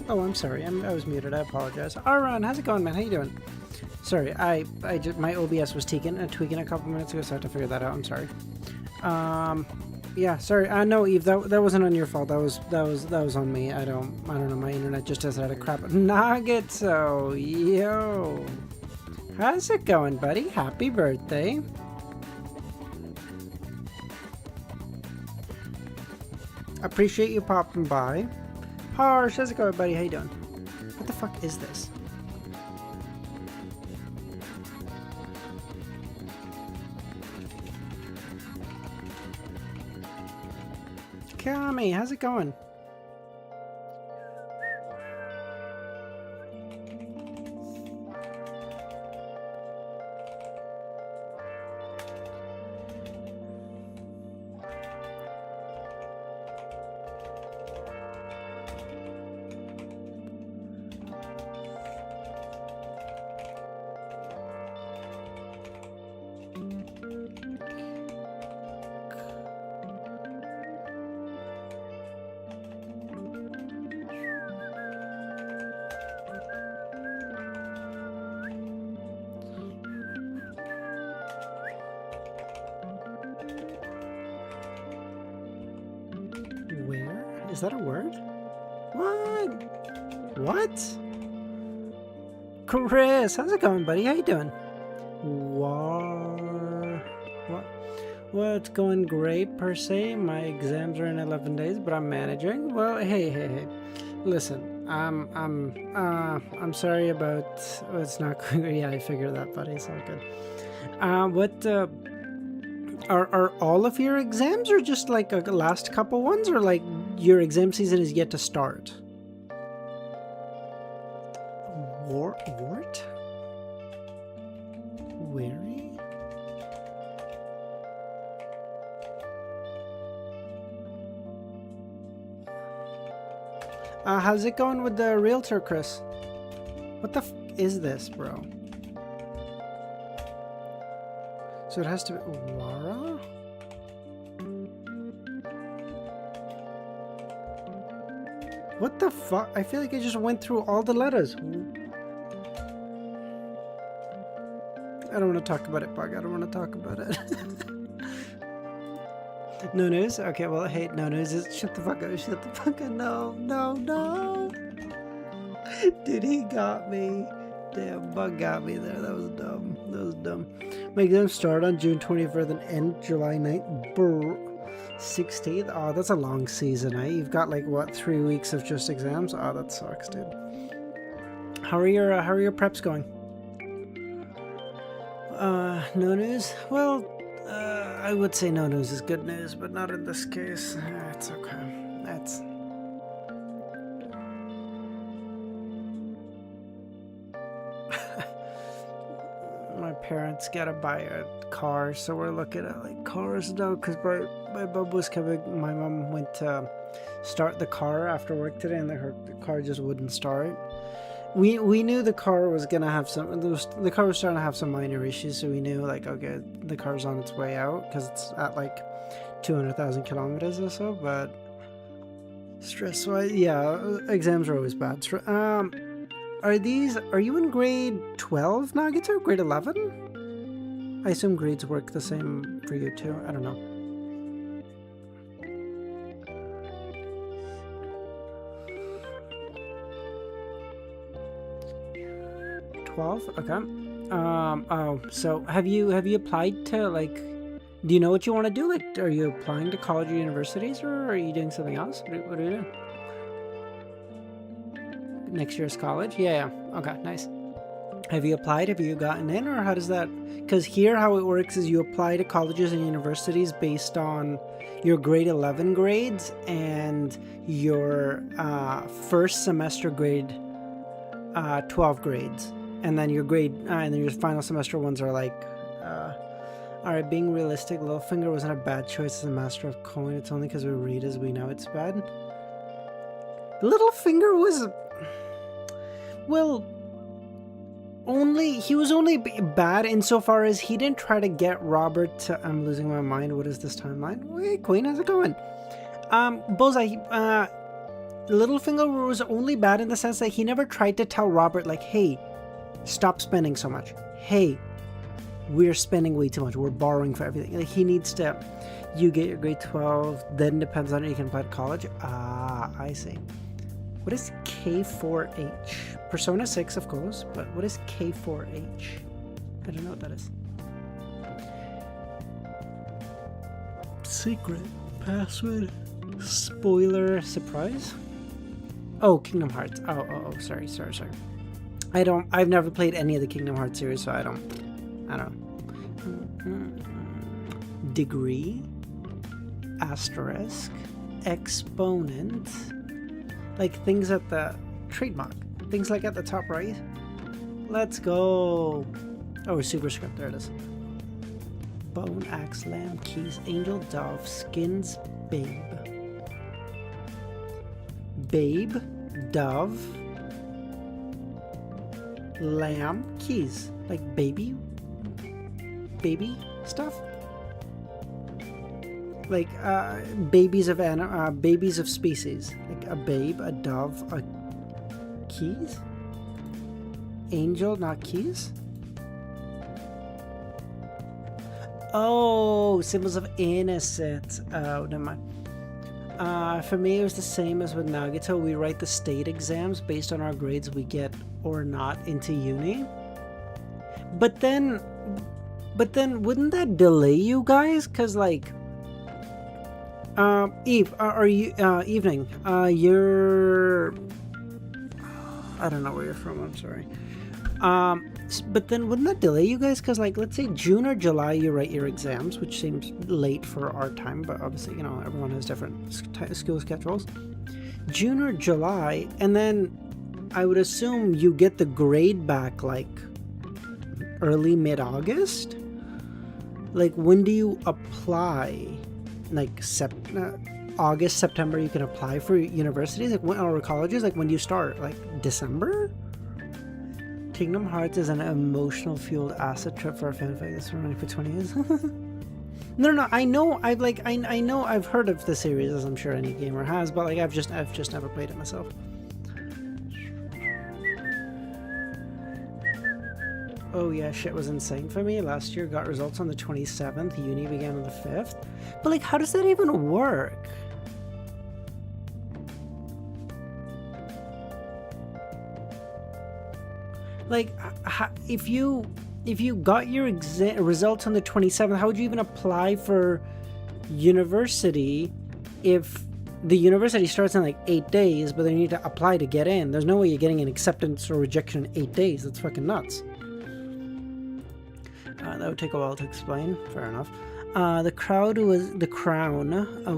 Oh, I'm sorry. I was muted. I apologize. Aaron, how's it going, man? How you doing? Sorry, I just, my OBS was tweaking a couple minutes ago, so I had to figure that out. I'm sorry. Yeah, sorry. No, Eve, that wasn't on your fault. That was on me. I don't know. My internet just doesn't have a crap. Nuggetso, yo, how's it going, buddy? Happy birthday. Appreciate you popping by. Harsh, how's it going, buddy? How you doing? What the fuck is this? Kami, how's it going? Is that a word? What? Chris, how's it going, buddy? How you doing? What? Well, it's going great per se. My exams are in 11 days, but I'm managing. Well, hey. Listen, I'm sorry about it's not going. Yeah, I figured that, buddy. It's all good. Are all of your exams, or just like a last couple ones, or like your exam season is yet to start? Wart? Wary? How's it going with the realtor, Chris? What the f is this, bro? So it has to be Wara? What the fuck? I feel like I just went through all the letters. I don't want to talk about it, Bug. I don't want to talk about it. No news? Okay, well, hey, no news is shut the fuck up, shut the fuck up. No, no, no. Dude, he got me. Damn, Bug got me there. That was dumb. That was dumb. My exams start on June 24th and end July 9th. 16th? Oh, that's a long season, eh? You've got like, what, 3 weeks of just exams? Oh, that sucks, dude. How are your preps going? No news? Well, I would say no news is good news, but not in this case. It's okay. That's... My parents gotta buy a car, so we're looking at like cars now, because my mom was coming. My mom went to start the car after work today, and the car just wouldn't start. We knew the car was gonna have some. The car was starting to have some minor issues, so we knew like, okay, the car's on its way out because it's at like 200,000 kilometers or so. But stress-wise, yeah, exams are always bad. Are you in grade 12, Nagito, or grade 11? I assume grades work the same for you too. I don't know. 12? Okay. Oh, so have you applied to, like, do you know what you want to do? Like, are you applying to college or universities, or are you doing something else? What are you doing? Next year's college? Yeah. Okay, nice. Have you applied? Have you gotten in, or how does that? Because here how it works is you apply to colleges and universities based on your grade 11 grades and your first semester grade 12 grades. And then your and then your final semester ones are like, alright, being realistic, Littlefinger wasn't a bad choice as a master of coin. It's only because we read as we know it's bad. Littlefinger was, well, he was only bad insofar as he didn't try to get Robert to, I'm losing my mind, what is this timeline? Wait, Queen, how's it going? Bullseye, Littlefinger was only bad in the sense that he never tried to tell Robert, like, hey, stop spending so much. Hey, we're spending way too much. We're borrowing for everything. Like, he needs to, you get your grade 12, then depends on it, you can apply to college. Ah, I see. What is K4H? Persona 6, of course, but what is K4H? I don't know what that is. Secret password. Spoiler surprise? Oh, Kingdom Hearts. Oh, sorry. I've never played any of the Kingdom Hearts series, so I don't know. Degree, asterisk, exponent, like things at the trademark, things like at the top right. Let's go. Oh, superscript, there it is. Bone, axe, lamb, keys, angel, dove, skins, babe, dove, lamb, keys, like baby stuff, like babies of species, like a babe, a dove, a keys, angel, not keys. Oh, symbols of innocence. Oh, never mind. For me, it was the same as with Nagito. We write the state exams based on our grades we get or not into uni. But then wouldn't that delay you guys? Cause like, Eve, evening. You're, I don't know where you're from. I'm sorry. But then wouldn't that delay you guys? Because like, let's say June or July you write your exams, which seems late for our time, but obviously, you know, everyone has different school schedules. June or July, and then I would assume you get the grade back like early mid-August. Like, when do you apply? Like August, September you can apply for universities, like when, or colleges. Like, when do you start? Like December? Kingdom Hearts is an emotional fueled acid trip for a fanfic that's been running for 20 years. No, I know I know I've heard of the series, as I'm sure any gamer has, but like I've just never played it myself. oh yeah, shit was insane for me. Last year got results on the 27th, uni began on the 5th. But like, how does that even work? Like, if you got your results on the 27th, how would you even apply for university if the university starts in like 8 days, but then you need to apply to get in? There's no way you're getting an acceptance or rejection in 8 days. That's fucking nuts. That would take a while to explain. Fair enough. The crown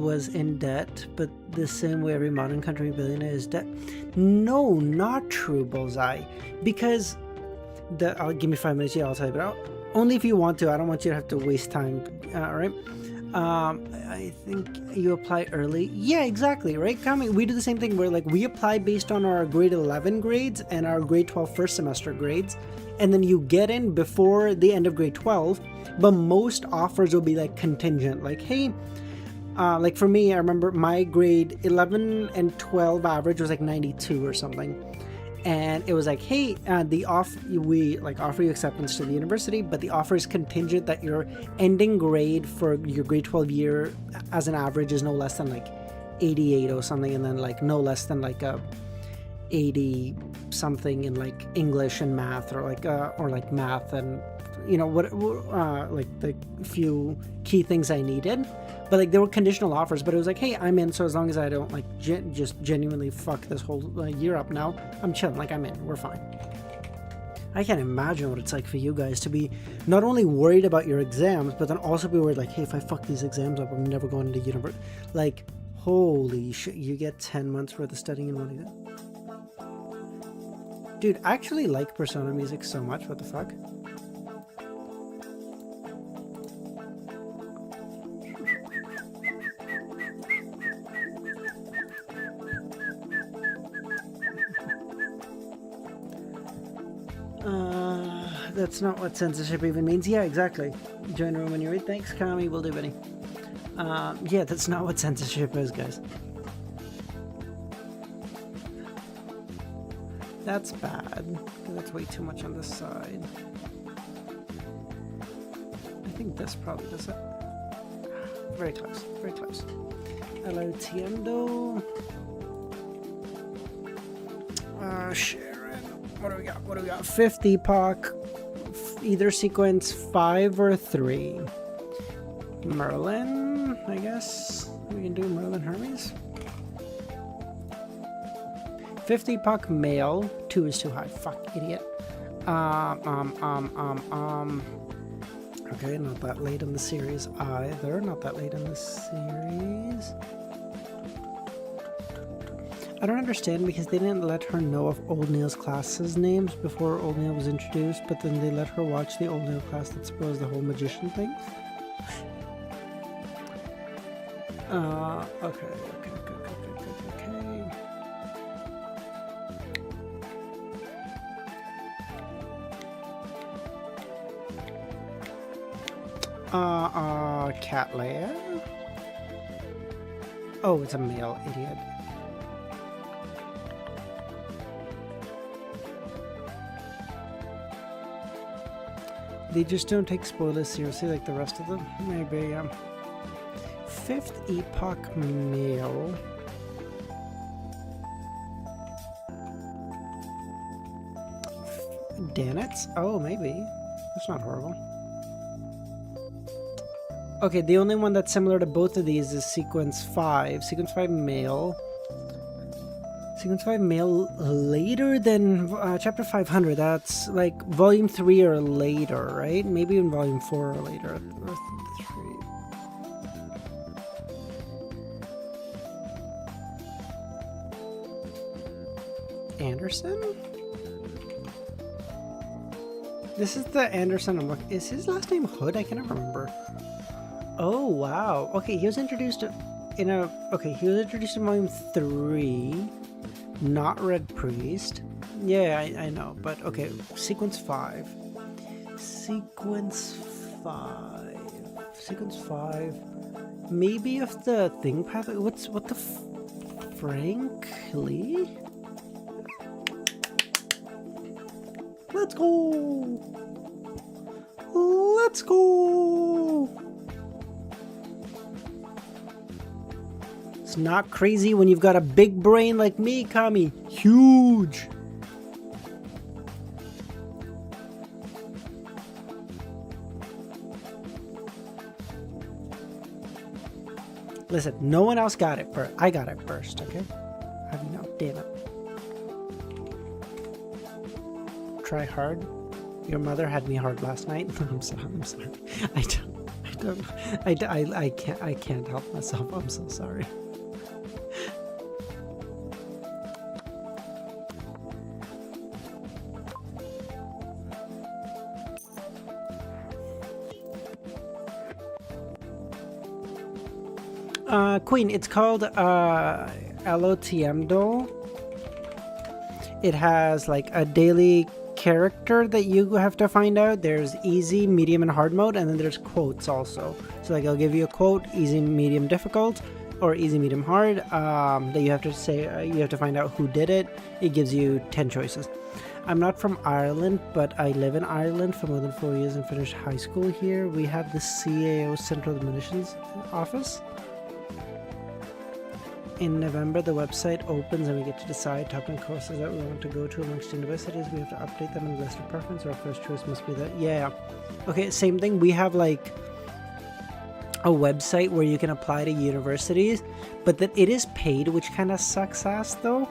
was in debt, but the same way every modern country billionaire is debt. No, not true, Bullseye. Because give me 5 minutes. Yeah, I'll tell you. But only if you want to. I don't want you to have to waste time. All right. I think you apply early. Yeah, exactly, right? We do the same thing where like we apply based on our grade 11 grades and our grade 12 first semester grades, and then you get in before the end of grade 12. But most offers will be like contingent, like, hey, like for me, I remember my grade 11 and 12 average was like 92 or something. And it was like, hey, we offer you acceptance to the university, but the offer is contingent that your ending grade for your grade 12 year as an average is no less than like 88 or something, and then like no less than like a 80 something in like English and math, or like math and like the few key things I needed. But like there were conditional offers, but it was like, hey, I'm in, so as long as I don't like just genuinely fuck this whole year up now, I'm chilling, like I'm in, we're fine. I can't imagine what it's like for you guys to be not only worried about your exams, but then also be worried like, hey, if I fuck these exams up, I'm never going into university. Like, holy shit, you get 10 months worth of studying in one year. Dude, I actually like Persona music so much, what the fuck? That's not what censorship even means. Yeah, exactly. Join the room when you read. Thanks, Kami. Will do, Benny. Yeah, that's not what censorship is, guys. That's bad. That's way too much on this side. I think this probably does it. Very close. Very close. Hello, Tiendo. Sharon. What do we got? What do we got? 5th epoch. Either sequence 5 or 3. Merlin, I guess. We can do Merlin Hermes. 5th epoch male. 2 is too high. Fuck, idiot. Okay, not that late in the series either. Not that late in the series. I don't understand, because they didn't let her know of Old Neil's classes names before Old Neil was introduced, but then they let her watch the Old Neil class that spoils the whole magician thing. Okay. Cat Leia? Oh, it's a male, idiot. They just don't take spoilers seriously like the rest of them. Maybe, 5th epoch male. Danitz? Oh, maybe. That's not horrible. Okay, the only one that's similar to both of these is sequence 5. Sequence 5 male. Sequence 5 male later than chapter 500. That's like volume 3 or later, right? Maybe in volume 4 or later. Or 3. Anderson? This is the Anderson I'm looking. Is his last name Hood? I cannot remember. Oh wow. Okay, he was introduced in a. Okay, he was introduced in volume 3. Not Red Priest. Yeah, I know, but okay. Sequence 5. Sequence 5. Maybe if the thing path. What the Frank Lee? Let's go. Let's go! It's not crazy when you've got a big brain like me, Kami. Huge! Listen, no one else got it first. I got it first, okay? How do you know? Damn it. Try hard. Your mother had me hard last night. I'm sorry. I can't help myself. I'm so sorry. Queen, it's called LOTMDO. It has like a daily character that you have to find out. There's easy, medium, and hard mode, and then there's quotes also. So like I'll give you a quote, easy, medium, difficult, or easy, medium, hard, that you have to say, you have to find out who did it. It gives you 10 choices. I'm not from Ireland, but I live in Ireland for more than 4 years and finished high school here. We have the CAO Central Admissions Office. In November, the website opens and we get to decide top 10 courses that we want to go to amongst universities. We have to update them in the list of preference. Our first choice must be that. Yeah. Okay, same thing. We have like a website where you can apply to universities, but that it is paid, which kind of sucks ass though.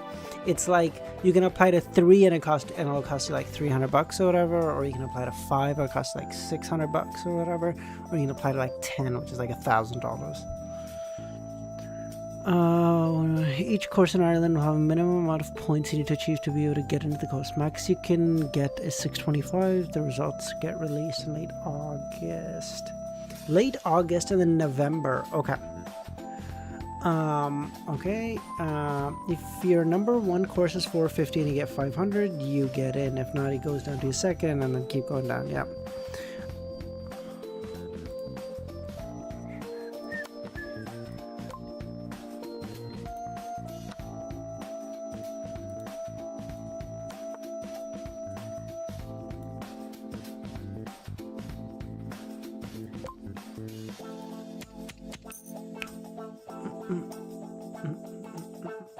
It's like you can apply to 3 and it'll cost you like $300 or whatever, or you can apply to 5 and it'll cost like $600 or whatever, or you can apply to like 10, which is like $1,000. Each course in Ireland will have a minimum amount of points you need to achieve to be able to get into the course. Max you can get is 625. The results get released in late August. Late August and then November. Okay. Okay. If your number 1 course is 450 and you get 500, you get in. If not, it goes down to your second and then keep going down. Yeah.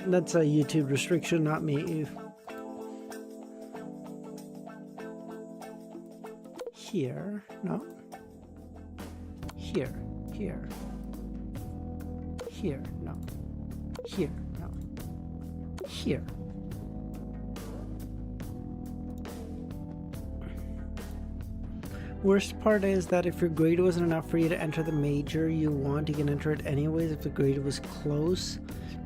That's a YouTube restriction, not me. Here, no. Here, here. Here, no. Here, no. Here. Worst part is that if your grade wasn't enough for you to enter the major you want, you can enter it anyways if the grade was close.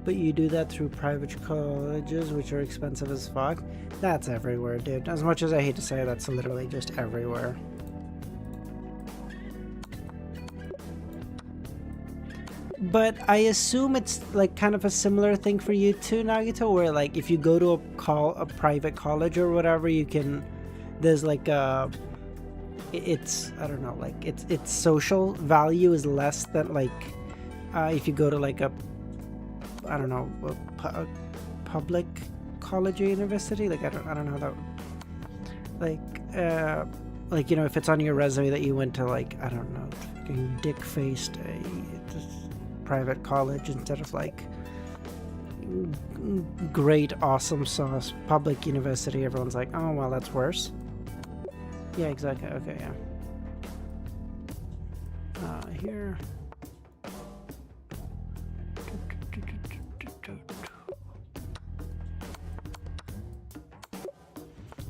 But you do that through private colleges, which are expensive as fuck. That's everywhere, dude. As much as I hate to say it, that's literally just everywhere. But I assume it's like kind of a similar thing for you too, Nagito, where like if you go to a private college or whatever, you can, there's like a, it's, I don't know, like its social value is less than like if you go to like a, I don't know, a public college or university. Like I don't know that, like you know, if it's on your resume that you went to like, I don't know, fucking dick-faced private college instead of like great awesome sauce public university, everyone's like, oh well, that's worse. Yeah, exactly. Okay, yeah. Here.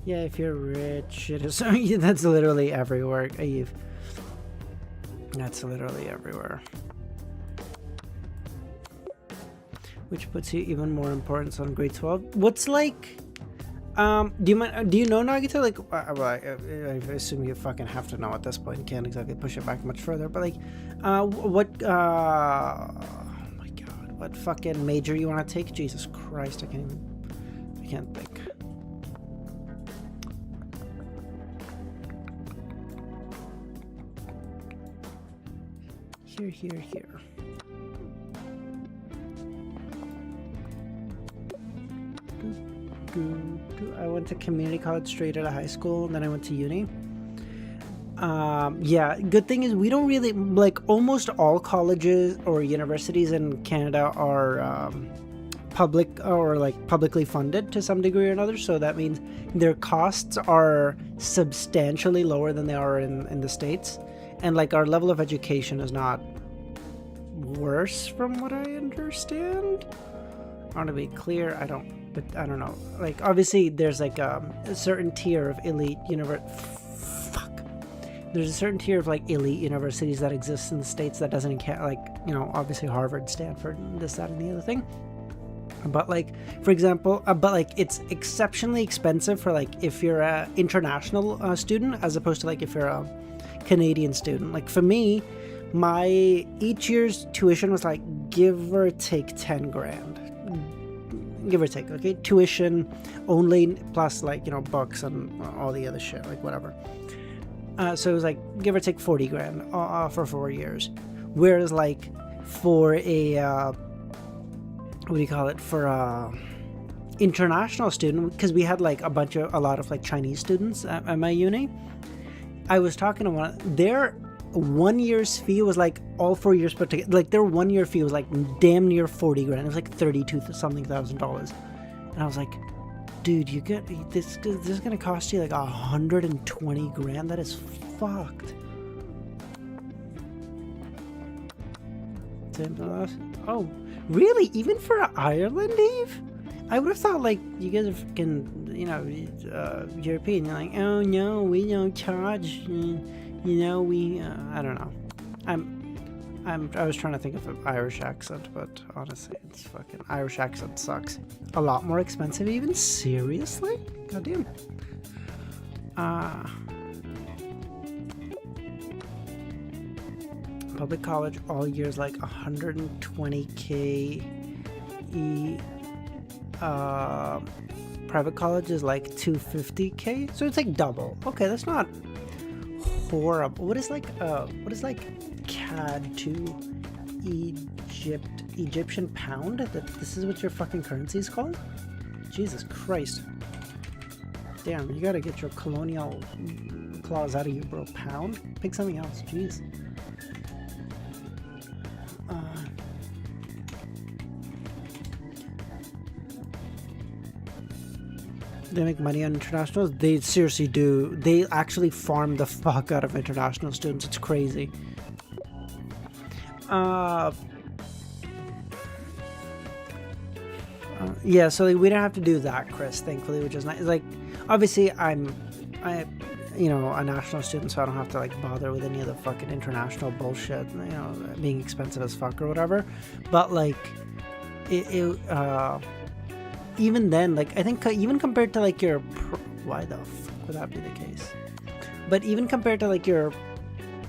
Yeah, if you're rich, it is. That's literally everywhere. That's literally everywhere. Which puts you even more importance on grade 12. What's like? Do you know, Nagito? Like, well, I assume you fucking have to know at this point. You can't exactly push it back much further. But like, what? Oh my god, what fucking major you want to take? Jesus Christ, I can't think. Here. I went to community college straight out of high school, and then I went to uni. Yeah, good thing is we don't really, like, almost all colleges or universities in Canada are public or like publicly funded to some degree or another, so that means their costs are substantially lower than they are in the States, and like our level of education is not worse from what I understand. I want to be clear, I don't know, like obviously there's like a certain tier of elite there's a certain tier of like elite universities that exists in the States that doesn't count, like, you know, obviously Harvard, Stanford, this, that, and the other thing. But like, for example, but like it's exceptionally expensive for like if you're a international student as opposed to like if you're a Canadian student. Like for me, my each year's tuition was like give or take 10 grand, give or take. Okay, tuition only plus like, you know, books and all the other shit, like whatever. So it was like give or take 40 grand for 4 years, whereas like for a what do you call it, for a international student, because we had like a lot of like Chinese students at my uni. I was talking to one, their 1 year's fee was like all 4 years put together, like their 1 year fee was like damn near 40 grand. It was like 32 something thousand dollars, and I was like, dude, you get this is gonna cost you like 120 grand. That is fucked. Oh, really? Even for Ireland, Dave? I would have thought like you guys are fucking, you know, European. You're like, oh no, we don't charge. You know, we I don't know. I was trying to think of an Irish accent, but honestly, it's fucking Irish accent sucks. A lot more expensive, even. Seriously? Goddamn. Public college all years like 120k. Private college is like 250k, so it's like double. Okay, that's not horrible. What is like CAD to Egyptian pound? This is what your fucking currency is called? Jesus Christ. Damn, you gotta get your colonial claws out of you, bro. Pound? Pick something else. Jeez. They make money on internationals? They seriously do. They actually farm the fuck out of international students. It's crazy. Yeah, so like, we don't have to do that, Chris, thankfully, which is nice. Like, obviously, you know, a national student, so I don't have to like bother with any of the fucking international bullshit, you know, being expensive as fuck or whatever. But like, even then, like, I think even compared to like your why the fuck would that be the case? But even compared to like your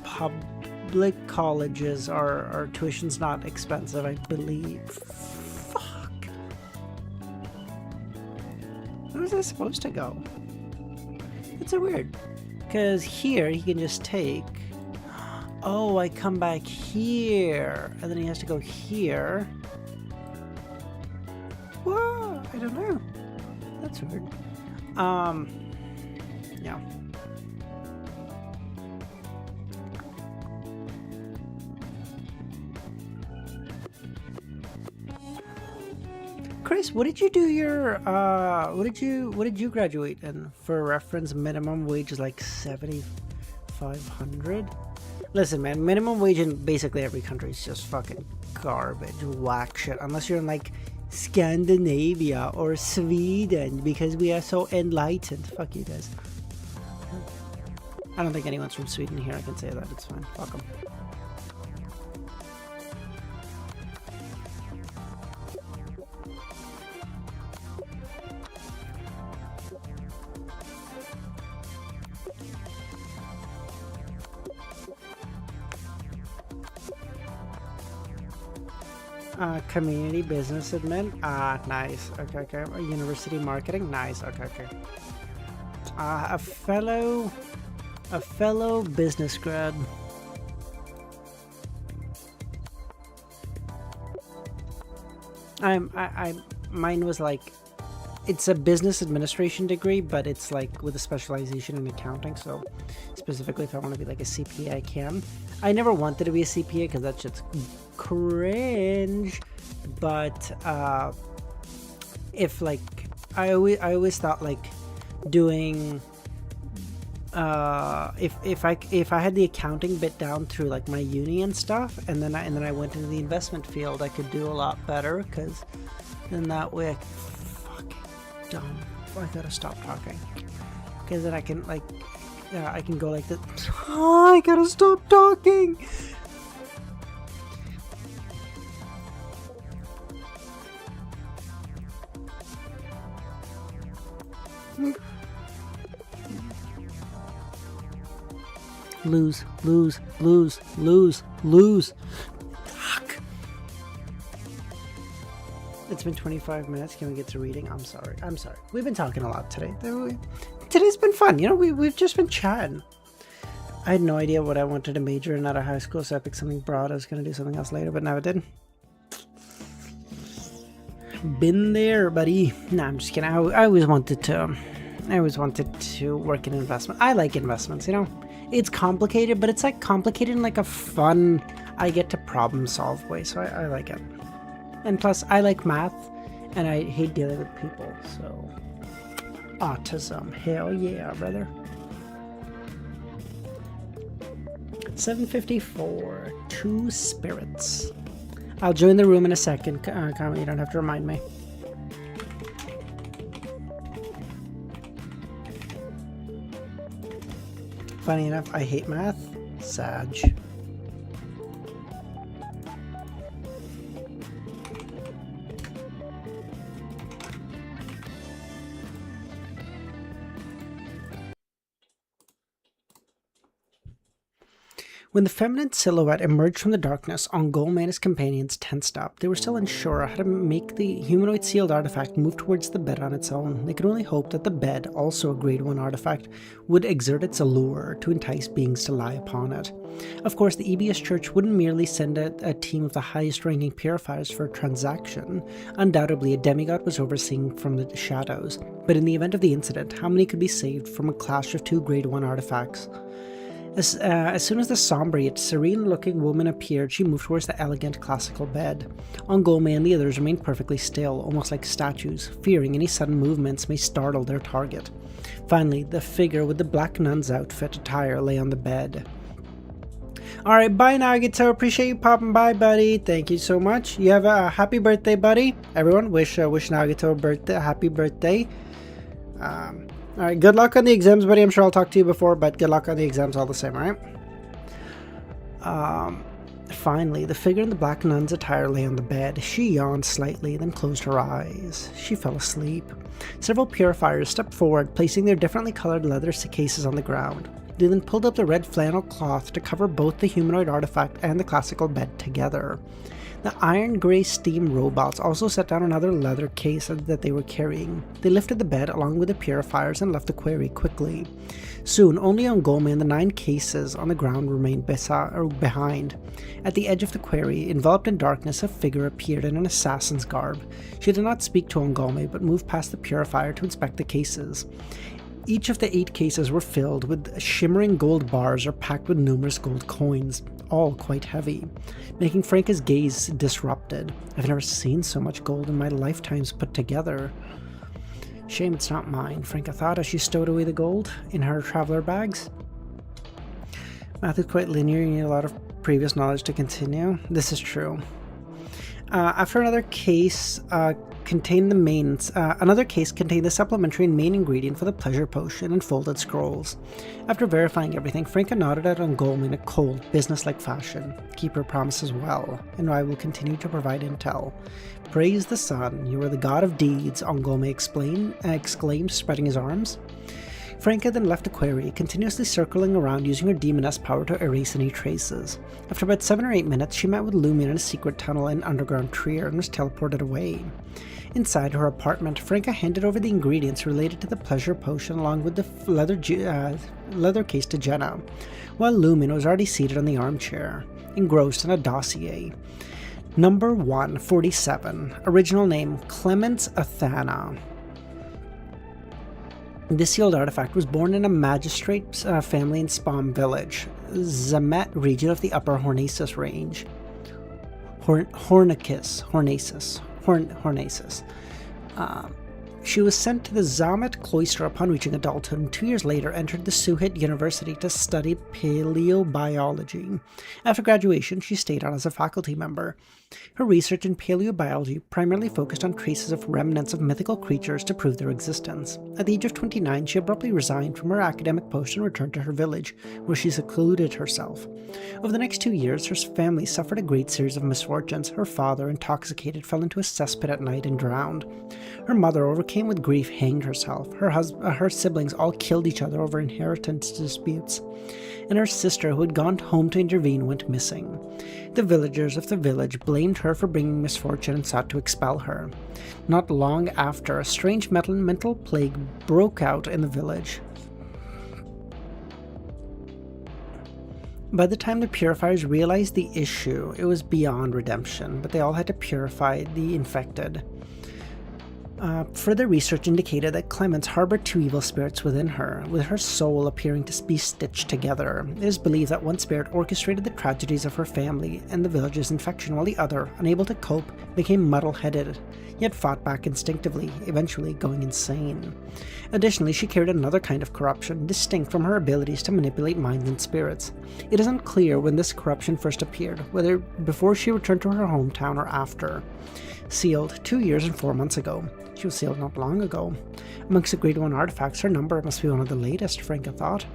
public colleges, our tuition's not expensive, I believe. Fuck. Where was I supposed to go? It's so weird. Because here he can just take. Oh, I come back here, and then he has to go here. Whoa, I don't know. That's weird. Yeah. Chris, what did you do your what did you graduate in? For reference, minimum wage is like 7,500. Listen, man, minimum wage in basically every country is just fucking garbage, whack shit, unless you're in like Scandinavia or Sweden, because we are so enlightened. Fuck you guys. I don't think anyone's from Sweden here. I can say that. It's fine. Fuck them. Community business admin. Nice. Okay. University marketing. Nice. Okay. A fellow business grad. Mine was like, it's a business administration degree, but it's like with a specialization in accounting. So it's specifically if I want to be like a CPA, I can. I never wanted to be a CPA because that's just cringe. But if like I always thought like doing if I had the accounting bit down through like my uni and stuff, and then I went into the investment field, I could do a lot better, because then that way fucking dumb. I gotta stop talking. Because then I can like I can go like this. Oh, I gotta stop talking. Lose. Fuck. It's been 25 minutes. Can we get to reading? I'm sorry. We've been talking a lot today. Today's been fun. You know, we've just been chatting. I had no idea what I wanted to major in out of high school, so I picked something broad. I was going to do something else later, but now it did. Been there, buddy. Nah, I'm just kidding. I always wanted to work in investment. I like investments, you know. It's complicated, but it's like complicated in like a fun, I get to problem solve way, so I like it. And plus, I like math, and I hate dealing with people, so autism, hell yeah, brother. 7:54, 2 spirits. I'll join the room in a second, comment, you don't have to remind me. Funny enough, I hate math. Sag. When the feminine silhouette emerged from the darkness, Ongolme and his companions tensed up. They were still unsure how to make the humanoid sealed artifact move towards the bed on its own. They could only hope that the bed, also a grade 1 artifact, would exert its allure to entice beings to lie upon it. Of course, the EBS Church wouldn't merely send a team of the highest ranking purifiers for a transaction. Undoubtedly, a demigod was overseeing from the shadows. But in the event of the incident, how many could be saved from a clash of 2 grade 1 artifacts? As soon as the somber yet serene-looking woman appeared, she moved towards the elegant classical bed. Ongolme and the others remained perfectly still, almost like statues, fearing any sudden movements may startle their target. Finally, the figure with the black nun's outfit attire lay on the bed. Alright, bye Nagito, appreciate you popping by, buddy. Thank you so much. You have a happy birthday, buddy. Everyone, wish Nagito a happy birthday. Alright, good luck on the exams, buddy. I'm sure I'll talk to you before, but good luck on the exams all the same, alright? Finally, the figure in the black nun's attire lay on the bed. She yawned slightly, then closed her eyes. She fell asleep. Several purifiers stepped forward, placing their differently colored leather cases on the ground. They then pulled up the red flannel cloth to cover both the humanoid artifact and the classical bed together. The iron-gray steam robots also set down another leather case that they were carrying. They lifted the bed along with the purifiers and left the quarry quickly. Soon, only Ongolme and the 9 cases on the ground remained behind. At the edge of the quarry, enveloped in darkness, a figure appeared in an assassin's garb. She did not speak to Ongolme, but moved past the purifier to inspect the cases. Each of the 8 cases were filled with shimmering gold bars or packed with numerous gold coins, all quite heavy, making Franca's gaze disrupted. I've never seen so much gold in my lifetimes put together. Shame it's not mine, Franca thought as she stowed away the gold in her traveler bags. Math is quite linear, you need a lot of previous knowledge to continue. This is true. After another case contained the supplementary and main ingredient for the pleasure potion and folded scrolls. After verifying everything, Franca nodded at Ongolme in a cold, businesslike fashion. Keep your promises well, and I will continue to provide intel. Praise the sun, you are the god of deeds, Ongolme exclaimed, spreading his arms. Franca then left the quarry, continuously circling around using her demoness power to erase any traces. After about 7 or 8 minutes, she met with LEMMiNO in a secret tunnel in underground Trier and was teleported away. Inside her apartment, Franca handed over the ingredients related to the pleasure potion along with the leather case to Jenna, while LEMMiNO was already seated on the armchair, engrossed in a dossier. Number 147, original name Clemence Athana. This sealed artifact was born in a magistrate family in Spam village, Zamet region of the Upper Hornacis range. Hornacis. She was sent to the Zamet cloister upon reaching adulthood and 2 years later entered the Suhit University to study paleobiology. After graduation, she stayed on as a faculty member. Her research in paleobiology primarily focused on traces of remnants of mythical creatures to prove their existence. At the age of 29, she abruptly resigned from her academic post and returned to her village, where she secluded herself. Over the next 2 years, her family suffered a great series of misfortunes. Her father, intoxicated, fell into a cesspit at night and drowned. Her mother, overcame with grief, hanged herself. Her siblings all killed each other over inheritance disputes. And her sister, who had gone home to intervene, went missing. The villagers of the village blamed her for bringing misfortune and sought to expel her. Not long after, a strange mental plague broke out in the village. By the time the purifiers realized the issue, it was beyond redemption, but they all had to purify the infected. Further research indicated that Clemens harbored 2 evil spirits within her, with her soul appearing to be stitched together. It is believed that one spirit orchestrated the tragedies of her family and the village's infection, while the other, unable to cope, became muddle-headed, yet fought back instinctively, eventually going insane. Additionally, she carried another kind of corruption, distinct from her abilities to manipulate minds and spirits. It is unclear when this corruption first appeared, whether before she returned to her hometown or after. Sealed 2 years and 4 months ago. She was sealed not long ago. Amongst the Grade 1 artifacts, her number must be one of the latest, Franka thought.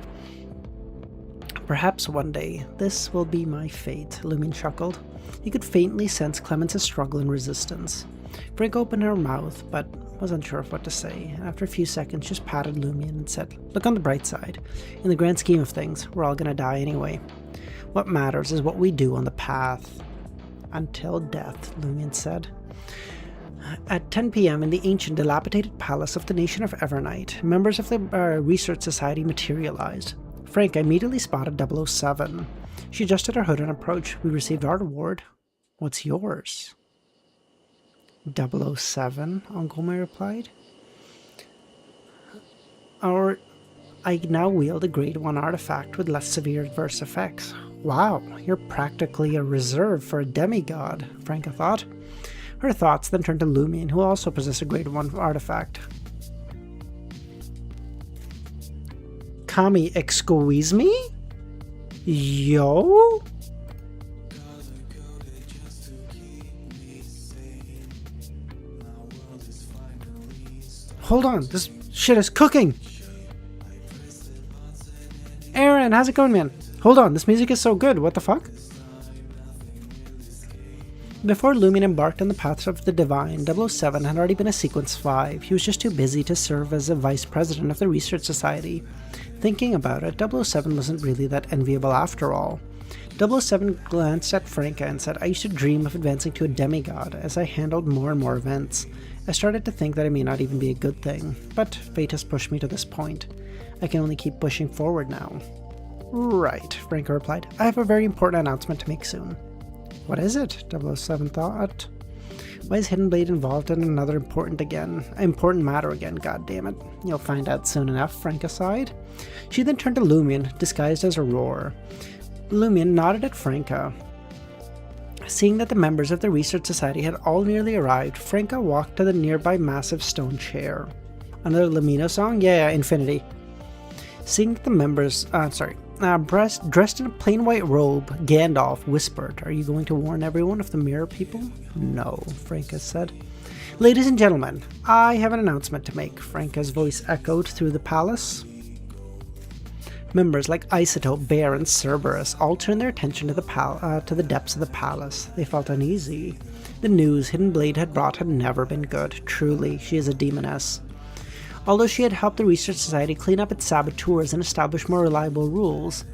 Perhaps one day, this will be my fate, Lumion chuckled. He could faintly sense Clemens' struggle and resistance. Franka opened her mouth, but was unsure of what to say, and after a few seconds just patted Lumion and said, "Look on the bright side. In the grand scheme of things, we're all gonna die anyway. What matters is what we do on the path." "Until death," Lumion said. At 10 p.m. in the ancient dilapidated palace of the nation of Evernight, members of the Research Society materialized. Franka immediately spotted 007. She adjusted her hood and approached. "We received our reward. What's yours?" 007, Ongome replied. I now wield a Grade 1 artifact with less severe adverse effects. Wow, you're practically a reserve for a demigod, Franka thought. Her thoughts then turned to Lumion, who also possessed a Grade 1 artifact. "Kami, excuse me? Yo?" "Hold on, this shit is cooking!" "Aaron, how's it going, man? Hold on, this music is so good, what the fuck?" Before Lumion embarked on the paths of the divine, 007 had already been a Sequence 5. He was just too busy to serve as a vice president of the Research Society. Thinking about it, 007 wasn't really that enviable after all. 007 glanced at Franka and said, "I used to dream of advancing to a demigod. As I handled more and more events, I started to think that it may not even be a good thing. But fate has pushed me to this point. I can only keep pushing forward now." "Right," Franka replied. "I have a very important announcement to make soon." "What is it?" 007 thought. "Why is Hidden Blade involved in another important matter again, goddammit? You'll find out soon enough," Franka sighed. She then turned to Lumion, disguised as a roar. Lumion nodded at Franka. Seeing that the members of the Research Society had all nearly arrived, Franka walked to the nearby massive stone chair. "Another LEMMiNO song? Yeah, Infinity." Seeing that the members, dressed in a plain white robe, Gandalf whispered, "Are you going to warn everyone of the mirror people?" "No," Franka said. "Ladies and gentlemen, I have an announcement to make," Franka's voice echoed through the palace. Members like Isotope, Bear, and Cerberus all turned their attention to the depths of the palace. They felt uneasy. The news Hidden Blade had brought had never been good. Truly, she is a demoness. Although she had helped the Research Society clean up its saboteurs and establish more reliable rules,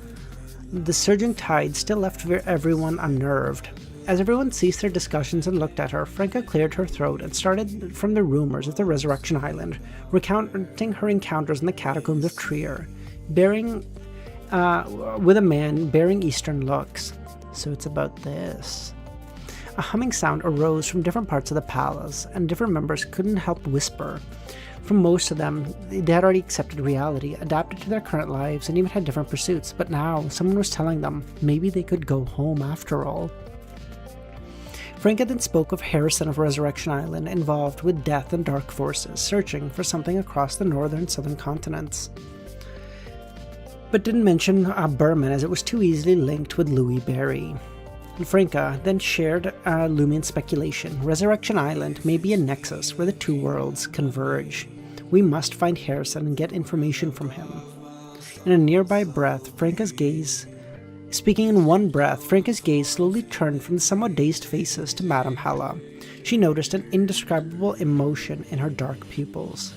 the surging tide still left everyone unnerved. As everyone ceased their discussions and looked at her, Franka cleared her throat and started from the rumors of the Resurrection Island, recounting her encounters in the catacombs of Trier, with a man bearing Eastern looks. "So it's about this." A humming sound arose from different parts of the palace, and different members couldn't help whisper. For most of them, they had already accepted reality, adapted to their current lives, and even had different pursuits, but now someone was telling them maybe they could go home after all. Franca then spoke of Harrison of Resurrection Island, involved with death and dark forces, searching for something across the northern and southern continents. But didn't mention Berman, as it was too easily linked with Louis Berry. Franca then shared Lumian speculation. Resurrection Island may be a nexus where the two worlds converge. We must find Harrison and get information from him. In a nearby breath, Speaking in one breath, Franca's gaze slowly turned from the somewhat dazed faces to Madame Hella. She noticed an indescribable emotion in her dark pupils.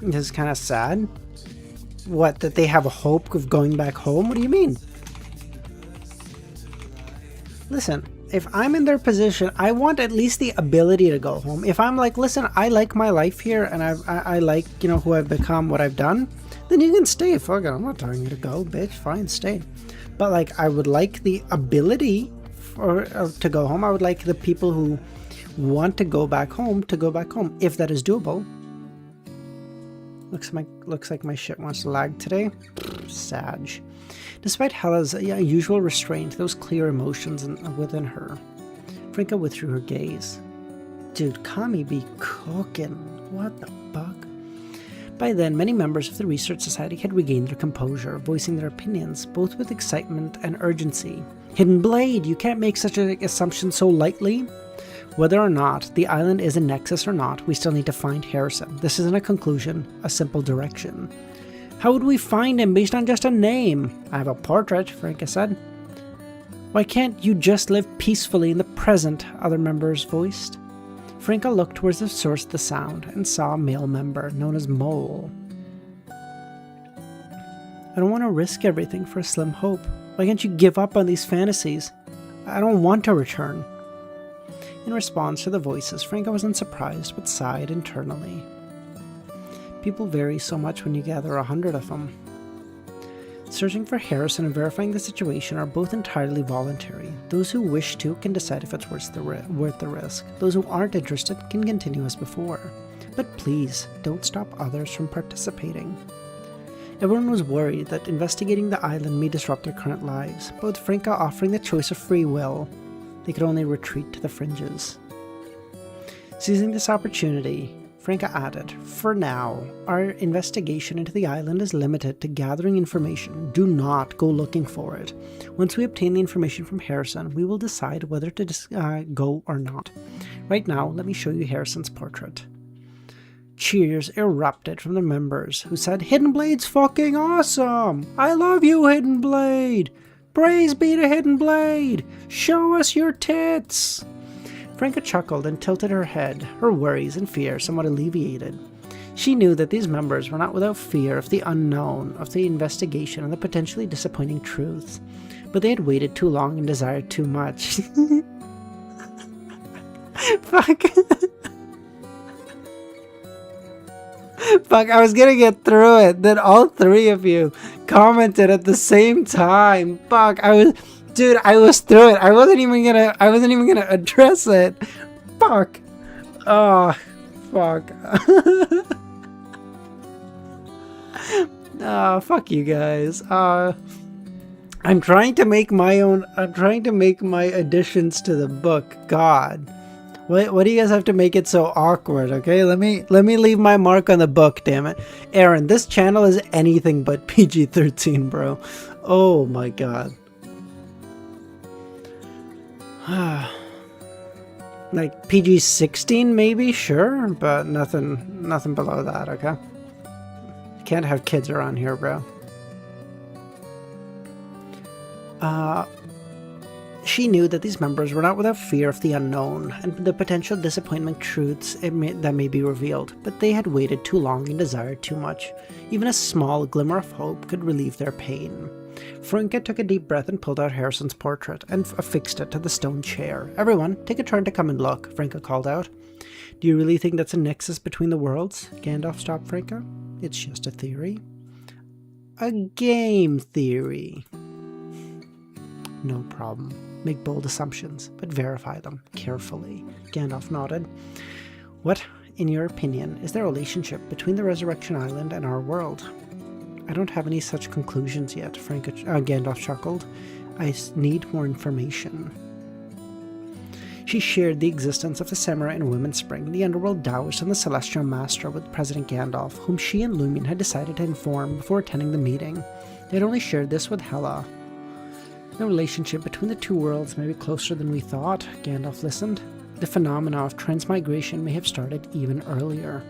This is kind of sad. What, that they have a hope of going back home? What do you mean? Listen, if I'm in their position, I want at least the ability to go home. If I'm like, listen, I like my life here and I like, you know, who I've become, what I've done, then you can stay. Fuck it, I'm not telling you to go, bitch. Fine, stay. But like, I would like the ability to go home. I would like the people who want to go back home to go back home, if that is doable. Looks like my shit wants to lag today. Sag. Despite Hella's usual restraint, those clear emotions within her, Franca withdrew her gaze. Dude, Kami be cooking. What the fuck? By then, many members of the Research Society had regained their composure, voicing their opinions, both with excitement and urgency. Hidden Blade! You can't make such an assumption so lightly. Whether or not the island is a nexus or not, we still need to find Harrison. This isn't a conclusion, a simple direction. How would we find him based on just a name? I have a portrait, Franca said. Why can't you just live peacefully in the present? Other members voiced. Franca looked towards the source of the sound and saw a male member known as Mole. I don't want to risk everything for a slim hope. Why can't you give up on these fantasies? I don't want to return. In response to the voices, Franca wasn't surprised but sighed internally. People vary so much when you gather 100 of them. Searching for Harrison and verifying the situation are both entirely voluntary. Those who wish to can decide if it's worth the risk. Those who aren't interested can continue as before. But please, don't stop others from participating. Everyone was worried that investigating the island may disrupt their current lives, but with Franca offering the choice of free will, they could only retreat to the fringes. Seizing this opportunity, Franca added, for now, our investigation into the island is limited to gathering information. Do not go looking for it. Once we obtain the information from Harrison, we will decide whether to go or not. Right now, let me show you Harrison's portrait. Cheers erupted from the members, who said, Hidden Blade's fucking awesome! I love you, Hidden Blade! Praise be to Hidden Blade! Show us your tits! Franca chuckled and tilted her head, her worries and fear somewhat alleviated. She knew that these members were not without fear of the unknown, of the investigation and the potentially disappointing truths, but they had waited too long and desired too much. Fuck. Fuck, I was gonna get through it, then all three of you commented at the same time. Fuck, Dude, I was through it. I wasn't even gonna address it. Fuck. Oh, fuck. Oh, fuck you guys. I'm trying to make my additions to the book. God. What do you guys have to make it so awkward, okay? Let me leave my mark on the book, damn it. Aaron, this channel is anything but PG-13, bro. Oh my god. Like PG-16 maybe, sure, but nothing below that, okay? Can't have kids around here, bro. She knew that these members were not without fear of the unknown and the potential disappointing truths that may be revealed, but they had waited too long and desired too much. Even a small glimmer of hope could relieve their pain. Franca took a deep breath and pulled out Harrison's portrait and affixed it to the stone chair. Everyone, take a turn to come and look, Franca called out. Do you really think that's a nexus between the worlds? Gandalf stopped Franca. It's just a theory. A game theory. No problem. Make bold assumptions, but verify them carefully. Gandalf nodded. What, in your opinion, is the relationship between the Resurrection Island and our world? I don't have any such conclusions yet, Gandalf chuckled. I need more information. She shared the existence of the Samurai in Women's Spring, the Underworld Taoist, and the Celestial Master with President Gandalf, whom she and Lumion had decided to inform before attending the meeting. They had only shared this with Hela. The relationship between the two worlds may be closer than we thought, Gandalf listened. The phenomena of transmigration may have started even earlier.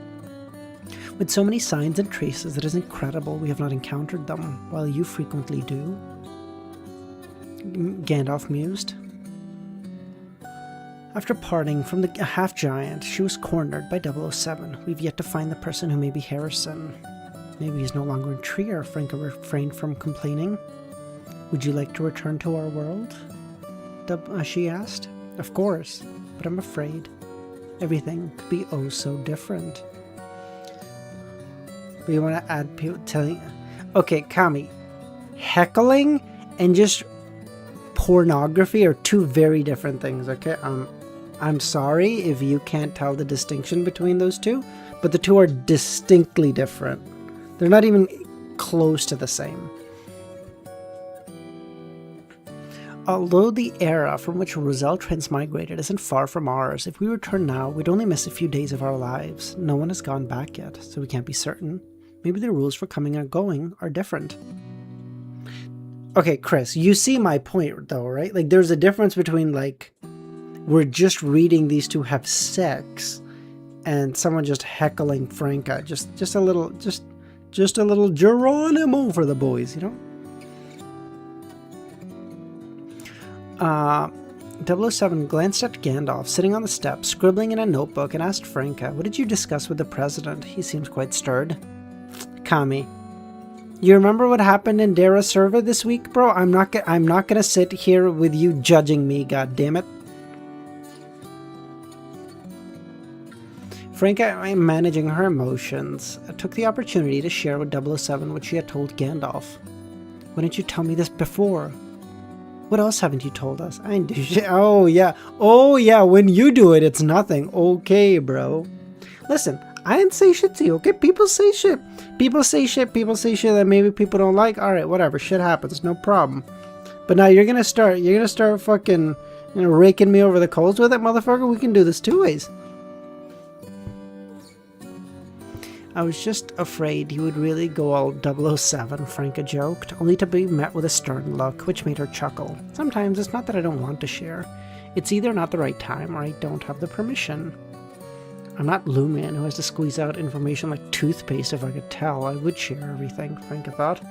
With so many signs and traces, it is incredible we have not encountered them, while you frequently do. Gandalf mused. After parting from the half-giant, she was cornered by 007. We've yet to find the person who may be Harrison. Maybe he's no longer in Trier, Franca refrained from complaining. Would you like to return to our world? She asked. Of course, but I'm afraid everything could be oh so different. But you want to add people telling... Okay, Kami. Heckling and just pornography are two very different things, okay? I'm sorry if you can't tell the distinction between those two, but the two are distinctly different. They're not even close to the same. Although the era from which Roselle transmigrated isn't far from ours, if we return now, we'd only miss a few days of our lives. No one has gone back yet, so we can't be certain. Maybe the rules for coming and going are different. Okay, Chris, you see my point though, right? Like, there's a difference between, like, we're just reading these two have sex and someone just heckling Franca. Just a little Geronimo for the boys, you know? 007 glanced at Gandalf, sitting on the steps, scribbling in a notebook, and asked Franca, what did you discuss with the president? He seems quite stirred. Kami, you remember what happened in Dara Serva this week, bro? I'm not gonna sit here with you judging me, god damn it. Franca, managing her emotions, took the opportunity to share with 007 what she had told Gandalf. Why didn't you tell me this before? What else haven't you told us? I didn't do shit. Oh yeah, when you do it, it's nothing. Okay, bro. Listen, I didn't say shit to you, okay? People say shit that maybe people don't like. Alright, whatever, shit happens, no problem. But now you're gonna start fucking, raking me over the coals with it, motherfucker? We can do this two ways. I was just afraid you would really go all 007, Franca joked, only to be met with a stern look, which made her chuckle. Sometimes it's not that I don't want to share. It's either not the right time or I don't have the permission. I'm not Lumion, who has to squeeze out information like toothpaste. If I could tell, I would share everything, Franca thought.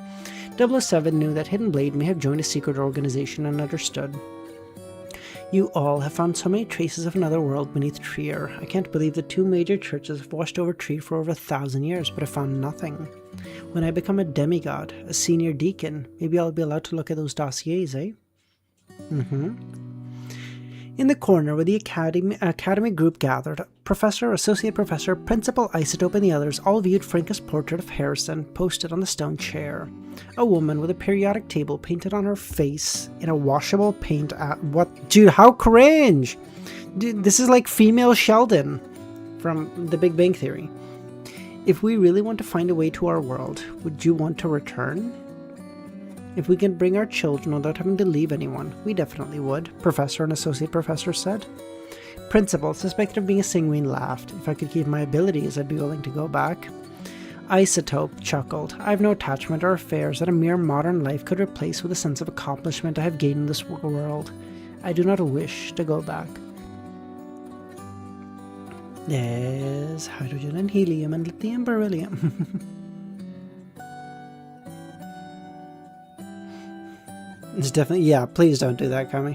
007 knew that Hidden Blade may have joined a secret organization and understood. You all have found so many traces of another world beneath Trier. I can't believe the two major churches have watched over Trier for over 1,000 years, but I found nothing. When I become a demigod, a senior deacon, maybe I'll be allowed to look at those dossiers, eh? In the corner where the academy group gathered, Professor, Associate Professor, Principal, Isotope, and the others all viewed Franca's portrait of Harrison posted on the stone chair. A woman with a periodic table painted on her face in a washable paint. What? Dude, how cringe! Dude, this is like female Sheldon from The Big Bang Theory. If we really want to find a way to our world, would you want to return? If we can bring our children without having to leave anyone, we definitely would, Professor and Associate Professor said. Principal, suspected of being a sanguine, laughed. If I could keep my abilities, I'd be willing to go back. Isotope chuckled. I have no attachment or affairs that a mere modern life could replace with a sense of accomplishment I have gained in this world. I do not wish to go back. There's hydrogen and helium and lithium beryllium. It's definitely, yeah, please don't do that, Kami.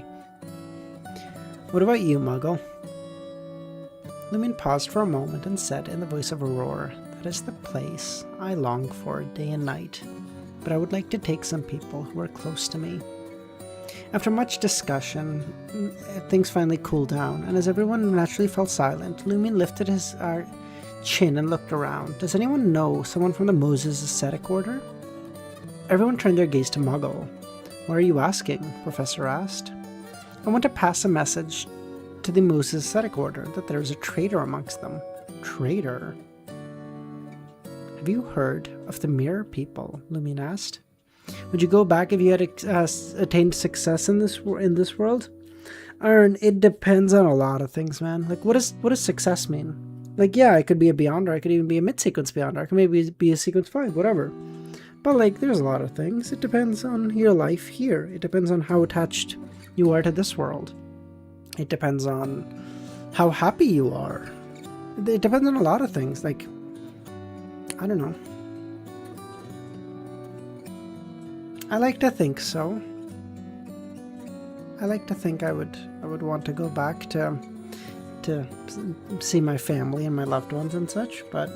What about you, Muggle? Lumion paused for a moment and said in the voice of Aurora, that is the place I long for day and night, but I would like to take some people who are close to me. After much discussion, things finally cooled down, and as everyone naturally fell silent, Lumion lifted his chin and looked around. Does anyone know someone from the Moses Ascetic Order? Everyone turned their gaze to Muggle. Why are you asking? Professor asked. I want to pass a message to the Moses Ascetic Order that there is a traitor amongst them. Traitor? Have you heard of the Mirror People? LEMMiNO asked. Would you go back if you had attained success in this world? Aaron, it depends on a lot of things, man. Like, what does success mean? Like, yeah, I could be a Beyonder. I could even be a mid-sequence Beyonder. I could maybe be a Sequence 5, whatever. But, like, there's a lot of things. It depends on your life here. It depends on how attached you are to this world. It depends on how happy you are. It depends on a lot of things. Like, I don't know. I like to think so. I like to think I would want to go back to see my family and my loved ones and such, but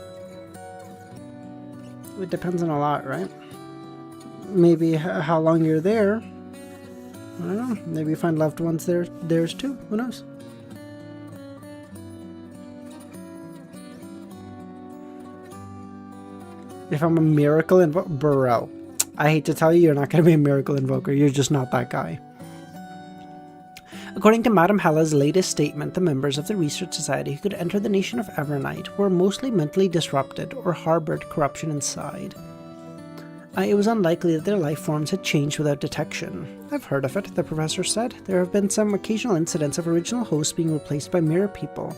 it depends on a lot, right? Maybe how long you're there. I don't know. Maybe you find loved ones theirs too. Who knows? If I'm a miracle invoker, bro, I hate to tell you, you're not going to be a miracle invoker. You're just not that guy. According to Madame Hella's latest statement, the members of the Research Society who could enter the nation of Evernight were mostly mentally disrupted or harbored corruption inside. It was unlikely that their life forms had changed without detection. I've heard of it, the professor said. There have been some occasional incidents of original hosts being replaced by mirror people.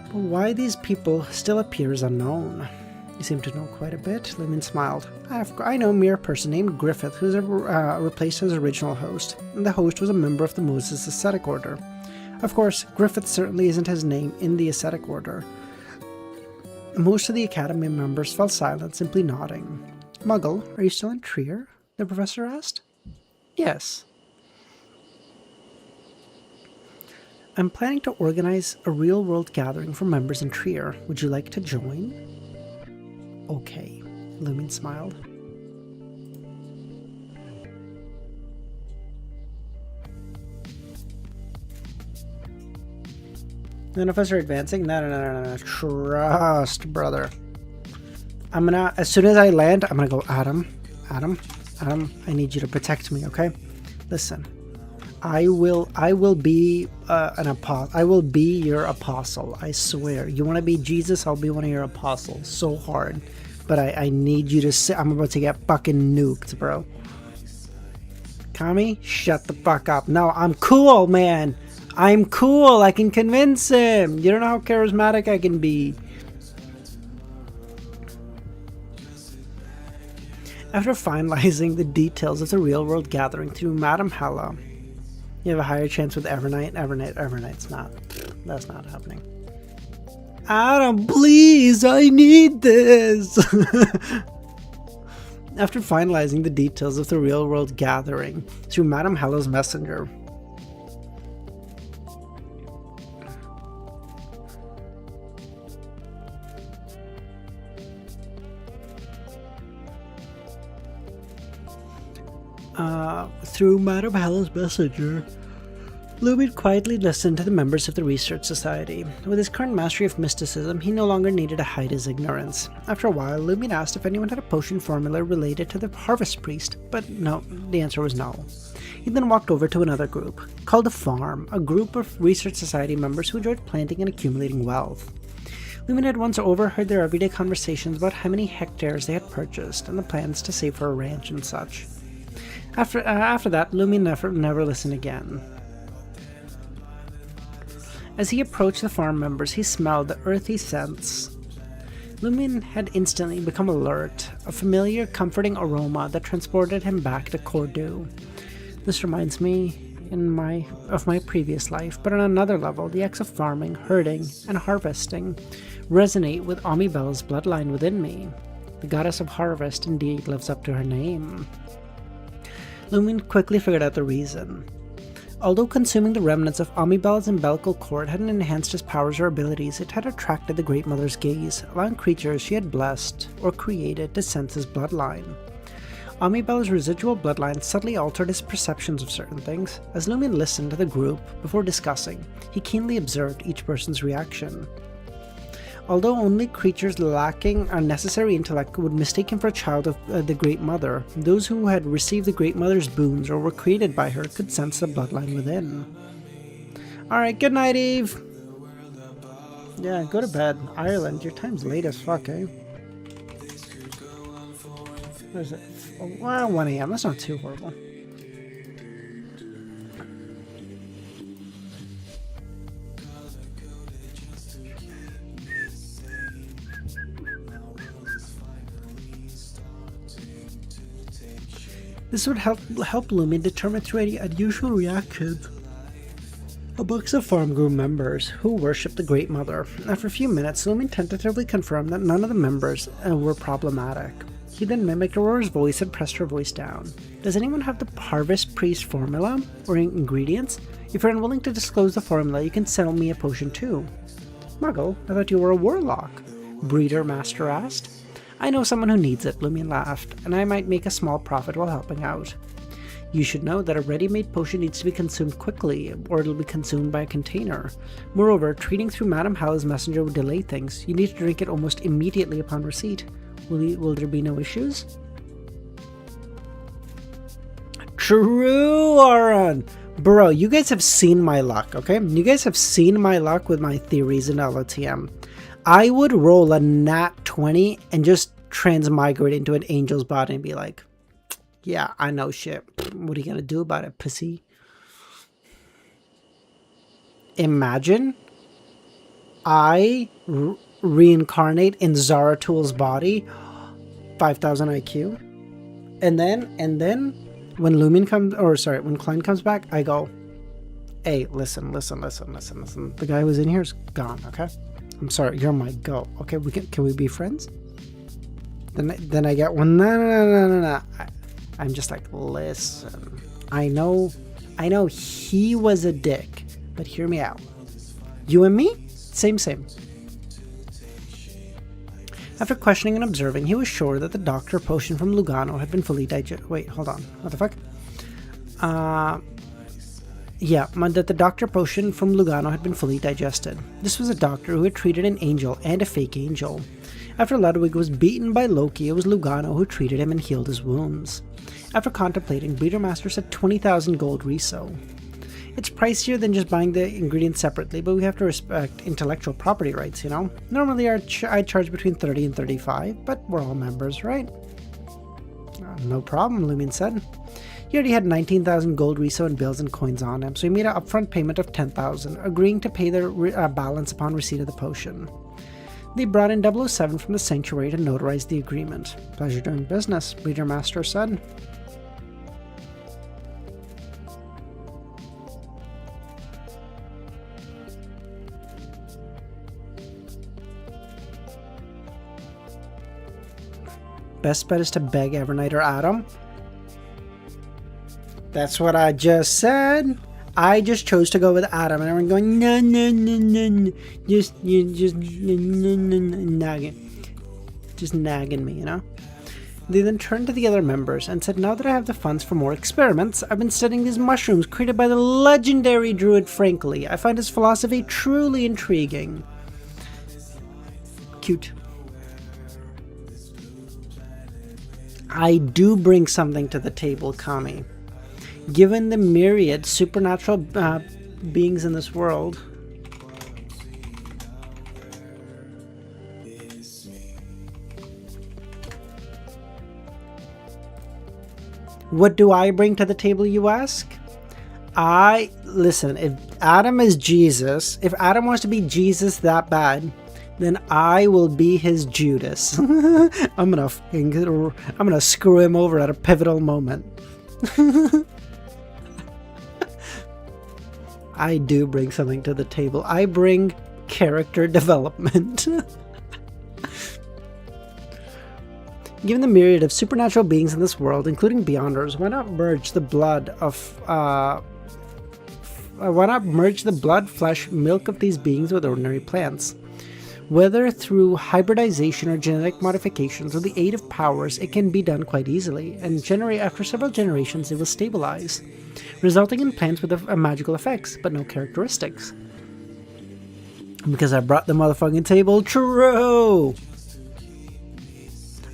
But why these people still appear is unknown. You seem to know quite a bit. LEMMiNO smiled. I know a mere person named Griffith who was replaced as original host, and the host was a member of the Moses Ascetic Order. Of course, Griffith certainly isn't his name in the Ascetic Order. Most of the Academy members fell silent, simply nodding. Muggle, are you still in Trier? The professor asked. Yes. I'm planning to organize a real-world gathering for members in Trier. Would you like to join? Okay, LEMMiNO smiled. None of us are advancing? No. Trust, brother. I'm gonna, as soon as I land, I'm gonna go, Adam, I need you to protect me, okay? Listen, I will be an apostle. I will be your apostle, I swear. You want to be Jesus? I'll be one of your apostles. So hard. But I need you to sit. I'm about to get fucking nuked, bro. Kami, shut the fuck up. No, I'm cool, man. I'm cool. I can convince him. You don't know how charismatic I can be. After finalizing the details of the real-world gathering through Madame Hella, you have a higher chance with Evernight. Evernight's not. That's not happening. Adam, please, I need this. After finalizing the details of the real-world gathering through Madame Hella's messenger, LEMMiNO quietly listened to the members of the Research Society. With his current mastery of mysticism, he no longer needed to hide his ignorance. After a while, LEMMiNO asked if anyone had a potion formula related to the Harvest Priest, but no, the answer was no. He then walked over to another group, called the Farm, a group of Research Society members who enjoyed planting and accumulating wealth. LEMMiNO had once overheard their everyday conversations about how many hectares they had purchased and the plans to save for a ranch and such. After that, LEMMiNO never listened again. As he approached the farm members, he smelled the earthy scents. LEMMiNO had instantly become alert, a familiar, comforting aroma that transported him back to Cordu. This reminds me of my previous life, but on another level, the acts of farming, herding, and harvesting resonate with Amibel's bloodline within me. The goddess of harvest indeed lives up to her name. LEMMiNO quickly figured out the reason. Although consuming the remnants of Amibel's umbilical cord hadn't enhanced his powers or abilities, it had attracted the Great Mother's gaze, allowing creatures she had blessed or created to sense his bloodline. Amibel's residual bloodline subtly altered his perceptions of certain things. As LEMMiNO listened to the group before discussing, he keenly observed each person's reaction. Although only creatures lacking unnecessary intellect would mistake him for a child of the Great Mother, those who had received the Great Mother's boons or were created by her could sense the bloodline within. Alright, good night, Eve! Yeah, go to bed. Ireland, your time's late as fuck, eh? What is it? Well, 1 AM, that's not too horrible. This would help LEMMiNO determine through any unusual reactions amongst the farm group members who worship the Great Mother. After a few minutes, LEMMiNO tentatively confirmed that none of the members were problematic. He then mimicked Aurora's voice and pressed her voice down. Does anyone have the Harvest Priest formula or ingredients? If you're unwilling to disclose the formula, you can sell me a potion too. Muggle, I thought you were a warlock. Breeder Master asked. I know someone who needs it, LEMMiNO laughed, and I might make a small profit while helping out. You should know that a ready-made potion needs to be consumed quickly, or it'll be consumed by a container. Moreover, treating through Madame How's messenger would delay things. You need to drink it almost immediately upon receipt. Will there be no issues? True, Aron! Bro, you guys have seen my luck, okay? You guys have seen my luck with my theories in LOTM. I would roll a nat 20 and just transmigrate into an angel's body and be like, yeah, I know shit. What are you gonna do about it, pussy? Imagine I reincarnate in Zarathul's body, 5,000 IQ, and then when LEMMiNO comes, or sorry, when Klein comes back, I go, hey, listen. The guy who was in here is gone, okay? I'm sorry, you're my go. Okay, can we be friends? Then I get one. No. I'm just like, listen. I know he was a dick, but hear me out. You and me, same. After questioning and observing, he was sure that the doctor potion from Lugano had been fully digested. Wait, hold on. What the fuck? That the doctor potion from Lugano had been fully digested. This was a doctor who had treated an angel and a fake angel. After Ludwig was beaten by Loki, it was Lugano who treated him and healed his wounds. After contemplating, Breeder Master said 20,000 gold reso. It's pricier than just buying the ingredients separately, but we have to respect intellectual property rights, you know? Normally I'd charge between 30 and 35, but we're all members, right? No problem, LEMMiNO said. He already had 19,000 gold reso and bills and coins on him, so he made an upfront payment of 10,000, agreeing to pay their balance upon receipt of the potion. They brought in 007 from the sanctuary to notarize the agreement. Pleasure doing business, Breeder Master said. Best bet is to beg Evernight or Adam. That's what I just said. I just chose to go with Adam, and everyone going no, just nagging me, you know. They then turned to the other members and said, now that I have the funds for more experiments, I've been studying these mushrooms created by the legendary druid Frankly. I find his philosophy truly intriguing. Cute. I do bring something to the table, Kami. Given the myriad supernatural beings in this world, what do I bring to the table, you ask? Listen, if Adam is Jesus, if Adam wants to be Jesus that bad, then I will be his Judas. I'm gonna screw him over at a pivotal moment. I do bring something to the table. I bring character development. Given the myriad of supernatural beings in this world, including Beyonders, why not merge the blood, flesh, milk of these beings with ordinary plants? Whether through hybridization or genetic modifications, with the aid of powers, it can be done quite easily, and after several generations it will stabilize, resulting in plants with magical effects, but no characteristics. Because I brought the motherfucking table. True!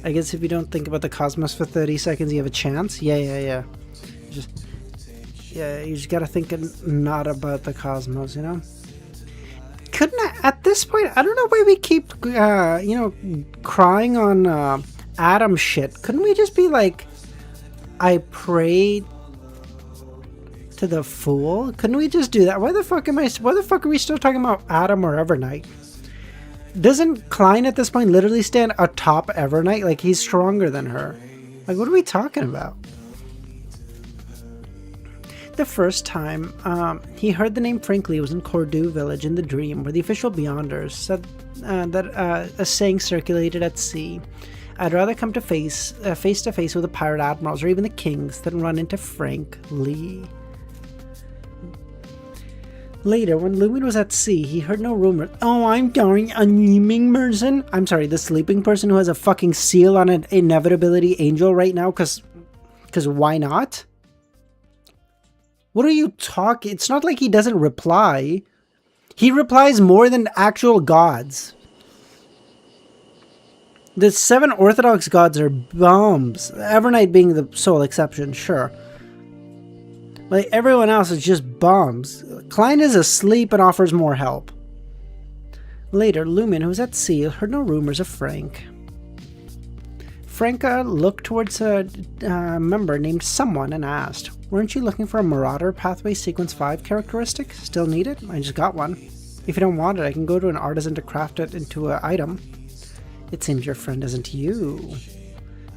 I guess if you don't think about the cosmos for 30 seconds, you have a chance. Yeah. You just gotta think not about the cosmos, you know? Couldn't I, at this point, I don't know why we keep, crying on Adam shit. Couldn't we just be like, I prayed to the fool? Couldn't we just do that? Why the fuck are we still talking about Adam or Evernight? Doesn't Klein at this point literally stand atop Evernight? Like, he's stronger than her. Like, what are we talking about? The first time he heard the name Frankly was in Cordu village in the dream, where the official Beyonders said that a saying circulated at sea. I'd rather come to face to face with the pirate admirals or even the kings than run into Frank Lee. Later, when Lumen was at sea, he heard no rumor. Oh, I'm sorry, a sleeping person? I'm sorry, the sleeping person who has a fucking seal on an inevitability angel right now, cause why not? What are you talking? It's not like he doesn't reply. He replies more than actual gods. The 7 Orthodox gods are bums. Evernight being the sole exception, sure. Like, everyone else is just bums. Klein is asleep and offers more help. Later, Lumen, who was at sea, heard no rumors of Frank. Franca looked towards a member named Someone and asked, weren't you looking for a Marauder Pathway Sequence 5 characteristic? Still need it? I just got one. If you don't want it, I can go to an artisan to craft it into an item. It seems your friend isn't you.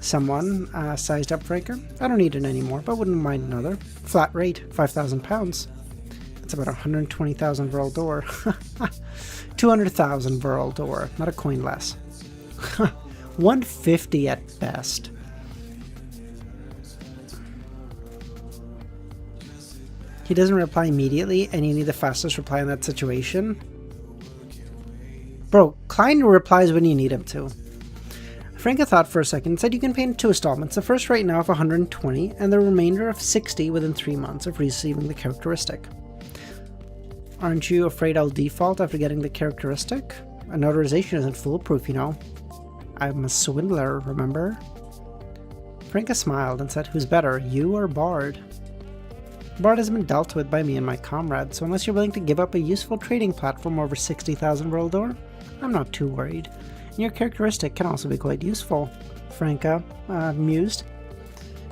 Someone sized up Franca. I don't need it anymore, but wouldn't mind another. Flat rate, 5,000 pounds. That's about 120,000 Vril d'Or. 200,000 Vril d'Or, not a coin less. 150 at best. He doesn't reply immediately, and you need the fastest reply in that situation. Bro, Klein replies when you need him to. Franca thought for a second and said you can pay in 2 installments, the first right now of 120, and the remainder of 60 within 3 months of receiving the characteristic. Aren't you afraid I'll default after getting the characteristic? A notarization isn't foolproof, you know. I'm a swindler, remember? Franca smiled and said, who's better, you or Bard? Bard has been dealt with by me and my comrades, so unless you're willing to give up a useful trading platform over 60,000 Vril d'Or, I'm not too worried. And your characteristic can also be quite useful. Franca mused.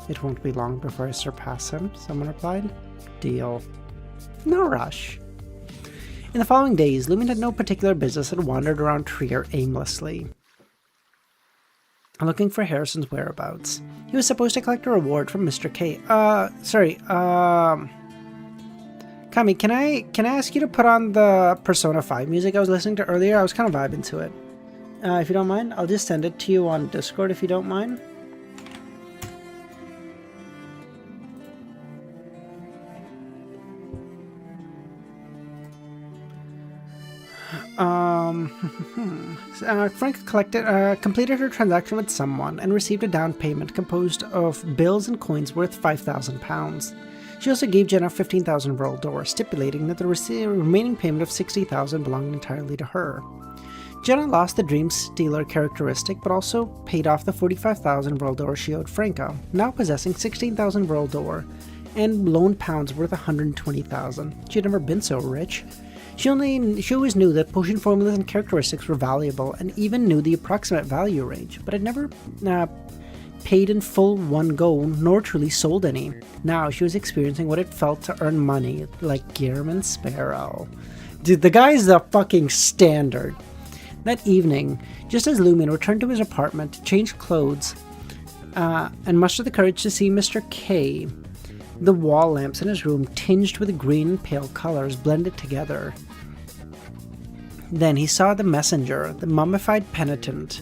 It won't be long before I surpass him, someone replied. Deal. No rush. In the following days, Lumen had no particular business and wandered around Trier aimlessly, looking for Harrison's whereabouts. He was supposed to collect a reward from Mr. K. Kami, can I ask you to put on the Persona 5 music I was listening to earlier? I was kind of vibing to it. If you don't mind, I'll just send it to you on Discord if you don't mind. Frank completed her transaction with someone and received a down payment composed of bills and coins worth 5,000 pounds. She also gave Jenna 15,000 Vril d'Or, stipulating that the remaining payment of 60,000 belonged entirely to her. Jenna lost the Dream Stealer characteristic, but also paid off the 45,000 Vril d'Or she owed Franca, now possessing 16,000 Vril d'Or and loaned pounds worth 120,000. She had never been so rich. She always knew that potion formulas and characteristics were valuable, and even knew the approximate value range, but had never paid in full one go, nor truly sold any. Now she was experiencing what it felt to earn money, like Gehrman Sparrow. Dude, the guy's the fucking standard. That evening, just as Lumen returned to his apartment, changed clothes, and mustered the courage to see Mr. K, the wall lamps in his room tinged with green and pale colors blended together. Then he saw the messenger, the mummified penitent,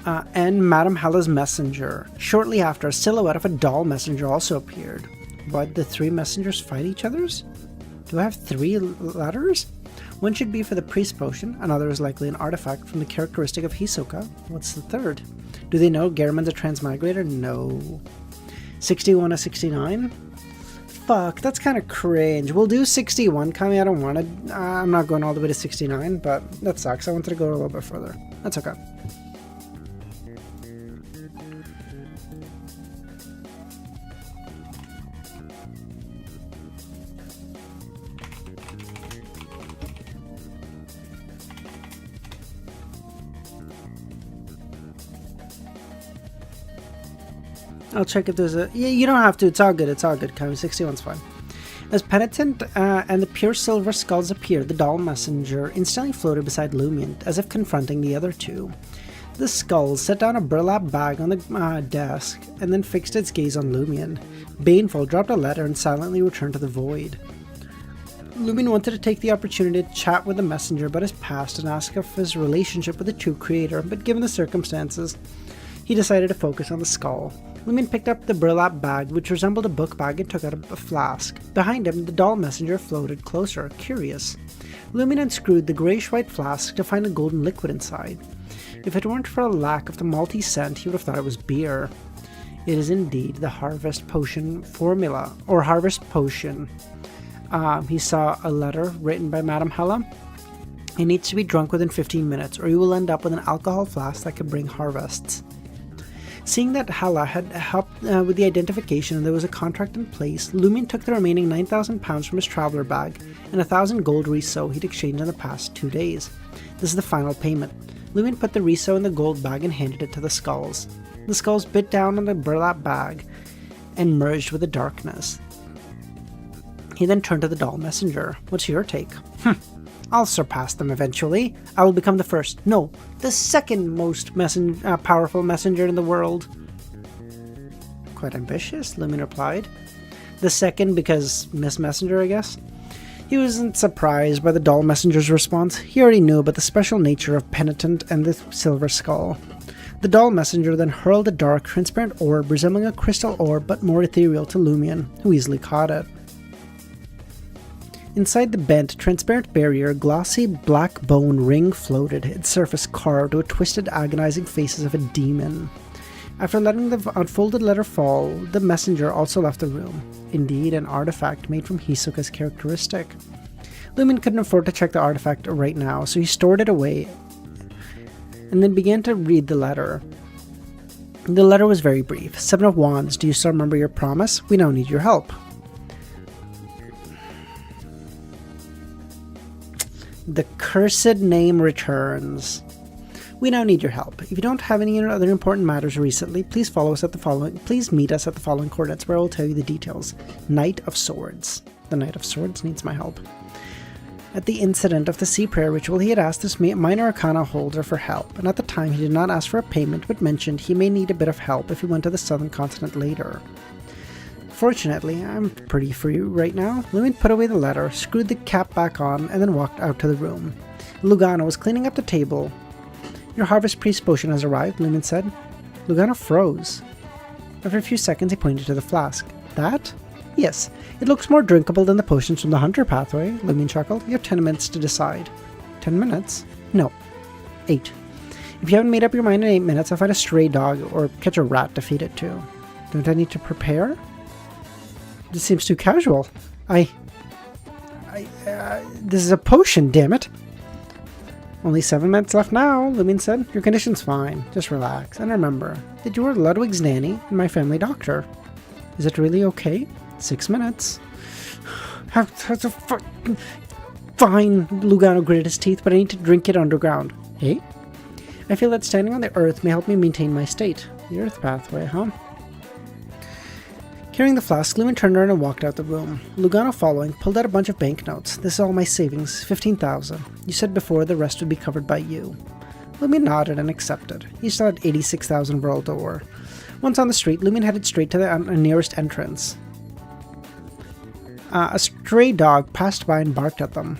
and Madame Halla's messenger. Shortly after, a silhouette of a doll messenger also appeared. Would the 3 messengers fight each other's? Do I have 3 letters? One should be for the priest potion, another is likely an artifact from the characteristic of Hisoka. What's the third? Do they know Gehrman's a transmigrator? No. 61 to 69? fuck, that's kind of cringe. We'll do 61, Kami. I don't want to. I'm not going all the way to 69, but that sucks. I wanted to go a little bit further. That's okay. I'll check if there's a... Yeah, you don't have to. It's all good. It's all good, Kami. 61's fine. As Penitent and the pure silver skulls appeared, the doll messenger instantly floated beside LEMMiNO, as if confronting the other two. The skulls set down a burlap bag on the desk, and then fixed its gaze on LEMMiNO. Baneful dropped a letter and silently returned to the void. LEMMiNO wanted to take the opportunity to chat with the messenger about his past and ask of his relationship with the true creator, but given the circumstances, he decided to focus on the skull. LEMMiNO picked up the burlap bag, which resembled a book bag, and took out a flask. Behind him, the doll messenger floated closer, curious. LEMMiNO unscrewed the greyish-white flask to find a golden liquid inside. If it weren't for a lack of the malty scent, he would have thought it was beer. It is indeed the Harvest Potion formula, or Harvest Potion. He saw a letter written by Madame Hella. It needs to be drunk within 15 minutes, or you will end up with an alcohol flask that can bring harvests. Seeing that Hella had helped with the identification and there was a contract in place, LEMMiNO took the remaining 9,000 pounds from his traveller bag and 1,000 gold riso he'd exchanged in the past 2 days. This is the final payment. LEMMiNO put the riso in the gold bag and handed it to the skulls. The skulls bit down on the burlap bag and merged with the darkness. He then turned to the doll messenger. What's your take? I'll surpass them eventually. I will become the first, no, the second most powerful messenger in the world. Quite ambitious, LEMMiNO replied. The second because Miss Messenger, I guess? He wasn't surprised by the doll messenger's response. He already knew about the special nature of Penitent and the silver skull. The doll messenger then hurled a dark, transparent orb resembling a crystal orb but more ethereal to LEMMiNO, who easily caught it. Inside the bent, transparent barrier, a glossy black bone ring floated, its surface carved with twisted, agonizing faces of a demon. After letting the unfolded letter fall, the messenger also left the room. Indeed, an artifact made from Hisoka's characteristic. LEMMiNO couldn't afford to check the artifact right now, so he stored it away and then began to read the letter. The letter was very brief. 7 of Wands, do you still remember your promise? We now need your help. The cursed name returns. We now need your help. If you don't have any other important matters recently, please meet us at the following coordinates where I will tell you the details. Knight of Swords. The Knight of Swords needs my help. At the incident of the sea prayer ritual, he had asked this minor arcana holder for help, and at the time he did not ask for a payment, but mentioned he may need a bit of help if he went to the southern continent later. Fortunately, I'm pretty free right now. LEMMiNO put away the letter, screwed the cap back on, and then walked out to the room. Lugano was cleaning up the table. Your Harvest Priest potion has arrived, LEMMiNO said. Lugano froze. After a few seconds, he pointed to the flask. That? Yes, it looks more drinkable than the potions from the Hunter pathway, LEMMiNO chuckled. You have 10 minutes to decide. 10 minutes? No. 8. If you haven't made up your mind in 8 minutes, I'll find a stray dog or catch a rat to feed it to. Don't I need to prepare? This seems too casual. This is a potion, damn it. Only 7 minutes left now, LEMMiNO said. Your condition's fine. Just relax. And remember that you are Ludwig's nanny and my family doctor. Is it really okay? 6 minutes. Fine, Lugano gritted his teeth, but I need to drink it underground. Hey? I feel that standing on the earth may help me maintain my state. The earth pathway, huh? Carrying the flask, LEMMiNO turned around and walked out the room. Lugano, following, pulled out a bunch of banknotes. This is all my savings, 15,000. You said before the rest would be covered by you. LEMMiNO nodded and accepted. He still had 86,000 world ore. Once on the street, LEMMiNO headed straight to the nearest entrance. A stray dog passed by and barked at them.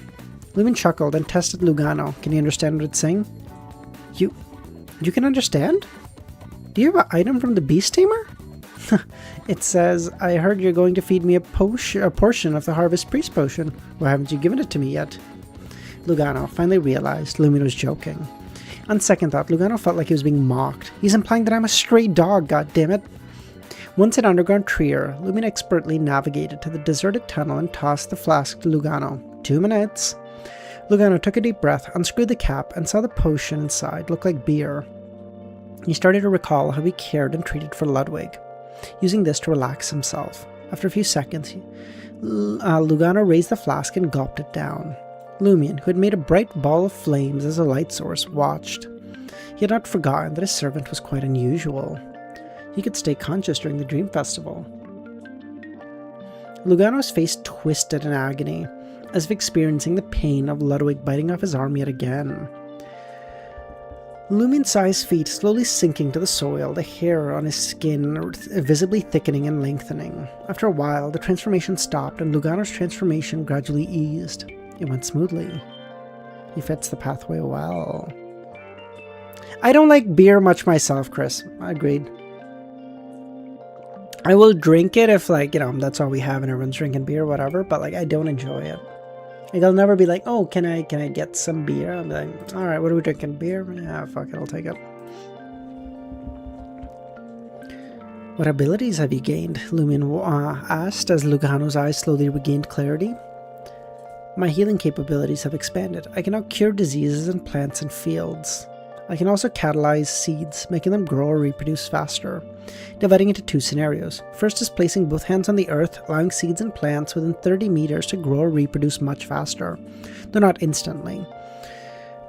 LEMMiNO chuckled and tested Lugano. Can you understand what it's saying? You can understand? Do you have an item from the Beast Tamer? It says, I heard you're going to feed me a portion of the Harvest Priest potion. Why haven't you given it to me yet? Lugano finally realized LEMMiNO was joking. On second thought, Lugano felt like he was being mocked. He's implying that I'm a stray dog, goddammit. Once an underground trier, LEMMiNO expertly navigated to the deserted tunnel and tossed the flask to Lugano. 2 minutes. Lugano took a deep breath, unscrewed the cap, and saw the potion inside look like beer. He started to recall how he cared and treated for Ludwig, using this to relax himself. After a few seconds, Lugano raised the flask and gulped it down. Lumion, who had made a bright ball of flames as a light source, watched. He had not forgotten that his servant was quite unusual. He could stay conscious during the Dream Festival. Lugano's face twisted in agony, as if experiencing the pain of Ludwig biting off his arm yet again. Lumion saw his feet slowly sinking to the soil, the hair on his skin visibly thickening and lengthening. After a while, the transformation stopped and Lugano's transformation gradually eased. It went smoothly. He fits the pathway well. I don't like beer much myself, Chris. Agreed. I will drink it if, like, that's all we have and everyone's drinking beer, whatever, but, like, I don't enjoy it. Like, I'll never be like, oh, can I get some beer? I'll be like, all right, what are we drinking? Beer? Yeah, fuck it, I'll take it. What abilities have you gained? Lumion asked as Lugano's eyes slowly regained clarity. My healing capabilities have expanded. I can now cure diseases in plants and fields. I can also catalyze seeds, making them grow or reproduce faster, dividing into 2 scenarios. First is placing both hands on the earth, allowing seeds and plants within 30 meters to grow or reproduce much faster, though not instantly.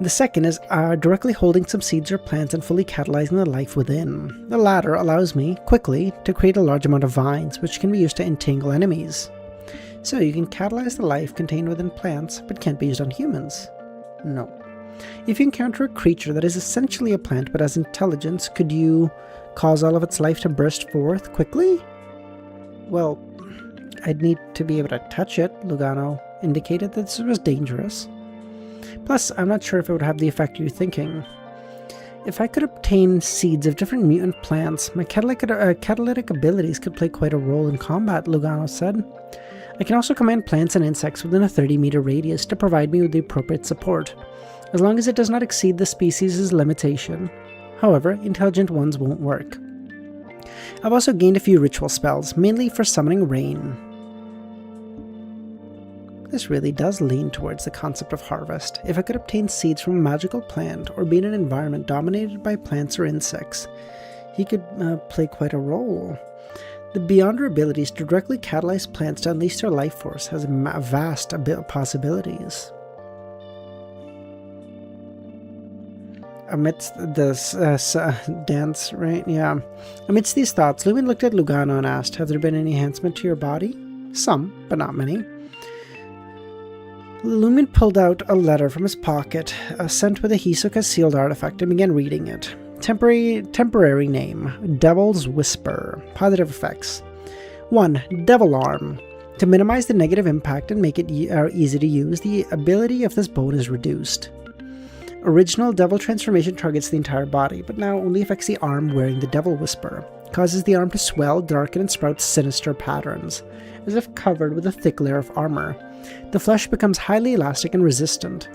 The second is directly holding some seeds or plants and fully catalyzing the life within. The latter allows me, quickly, to create a large amount of vines, which can be used to entangle enemies. So you can catalyze the life contained within plants, but can't be used on humans. No. If you encounter a creature that is essentially a plant but has intelligence, could you cause all of its life to burst forth quickly? Well, I'd need to be able to touch it. Lugano indicated that this was dangerous. Plus, I'm not sure if it would have the effect you're thinking. If I could obtain seeds of different mutant plants, my catalytic abilities could play quite a role in combat, Lugano said. I can also command plants and insects within a 30-meter radius to provide me with the appropriate support, as long as it does not exceed the species' limitation. However, intelligent ones won't work. I've also gained a few ritual spells, mainly for summoning rain. This really does lean towards the concept of harvest. If I could obtain seeds from a magical plant, or be in an environment dominated by plants or insects, he could play quite a role. The Beyonder abilities to directly catalyze plants to unleash their life force has vast possibilities. Amidst this dance, right? Yeah. Amidst these thoughts, Lumion looked at Lugano and asked, have there been any enhancement to your body? Some, but not many. Lumion pulled out a letter from his pocket, sent with a Hisoka sealed artifact, and began reading it. Temporary name, Devil's Whisper. Positive effects. 1. Devil Arm. To minimize the negative impact and make it easy to use, the ability of this bone is reduced. Original Devil transformation targets the entire body, but now only affects the arm wearing the Devil Whisper. Causes the arm to swell, darken, and sprout sinister patterns, as if covered with a thick layer of armor. The flesh becomes highly elastic and resistant.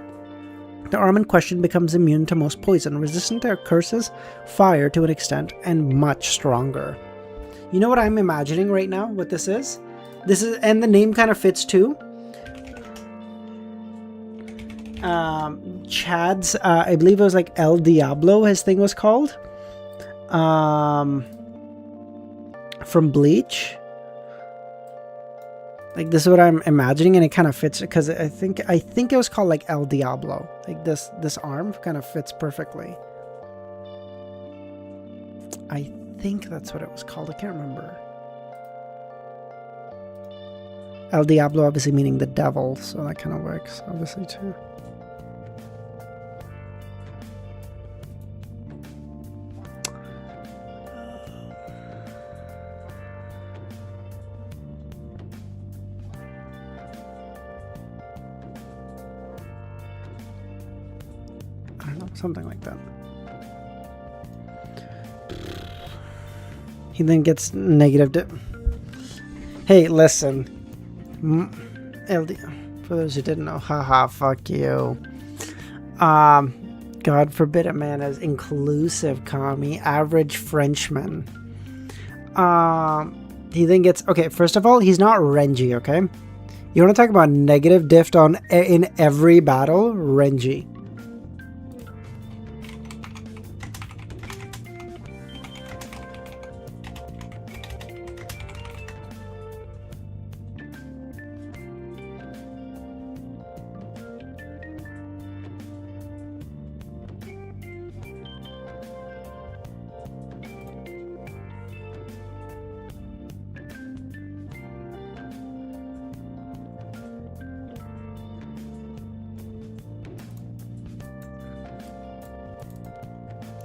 The arm in question becomes immune to most poison, resistant to curses, fire to an extent, and much stronger. You know what I'm imagining right now, what this is? And the name kind of fits too. Chad's, I believe it was like El Diablo, his thing was called. From Bleach. Like, this is what I'm imagining, and it kind of fits because I think it was called like El Diablo. Like this arm kind of fits perfectly. I think that's what it was called. I can't remember. El Diablo obviously meaning the devil, so that kind of works obviously too. Something like that. He then gets negative. Hey, listen. For those who didn't know, haha, fuck you. God forbid a man as inclusive, call me average Frenchman. He then gets, okay, first of all, he's not Renji, okay? You want to talk about negative diff in every battle? Renji.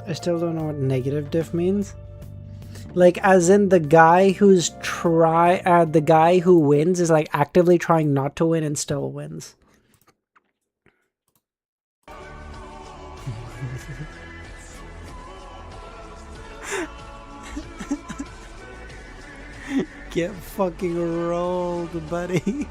I still don't know what negative diff means. Like, as in the guy who's the guy who wins is like actively trying not to win and still wins. Get fucking rolled, buddy.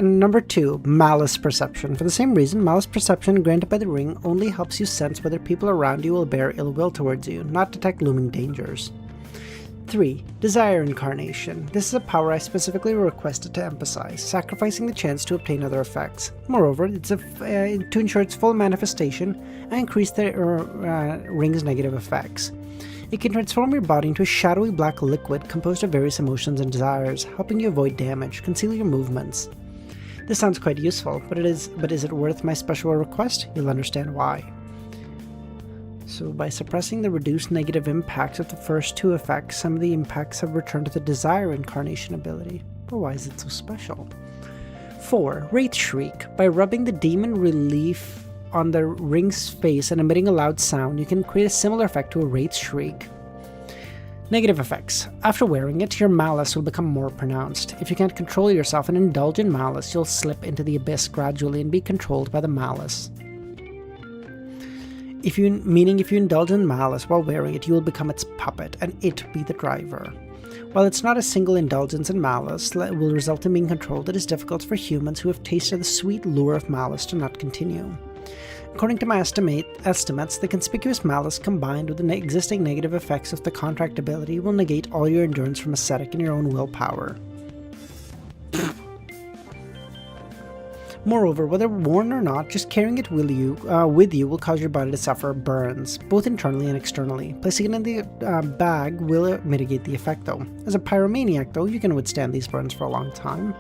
Number 2, malice perception. For the same reason, malice perception granted by the ring only helps you sense whether people around you will bear ill will towards you, not detect looming dangers. 3. Desire incarnation. This is a power I specifically requested to emphasize, sacrificing the chance to obtain other effects. Moreover, it's to ensure its full manifestation and increase the ring's negative effects. It can transform your body into a shadowy black liquid composed of various emotions and desires, helping you avoid damage, conceal your movements. This sounds quite useful, but is it worth my special request? You'll understand why. So by suppressing the reduced negative impacts of the first 2 effects, some of the impacts have returned to the desire incarnation ability. But why is it so special? 4. Wraith Shriek. By rubbing the demon relief on the ring's face and emitting a loud sound, you can create a similar effect to a Wraith Shriek. Negative effects. After wearing it, your malice will become more pronounced. If you can't control yourself and indulge in malice, you'll slip into the abyss gradually and be controlled by the malice. If you indulge in malice while wearing it, you will become its puppet, and it be the driver. While it's not a single indulgence in malice that will result in being controlled, it is difficult for humans who have tasted the sweet lure of malice to not continue. According to my estimates, the conspicuous malice combined with the existing negative effects of the contract ability will negate all your endurance from ascetic and your own willpower. Moreover, whether worn or not, just carrying it with you will cause your body to suffer burns, both internally and externally. Placing it in the bag will mitigate the effect though. As a pyromaniac though, you can withstand these burns for a long time.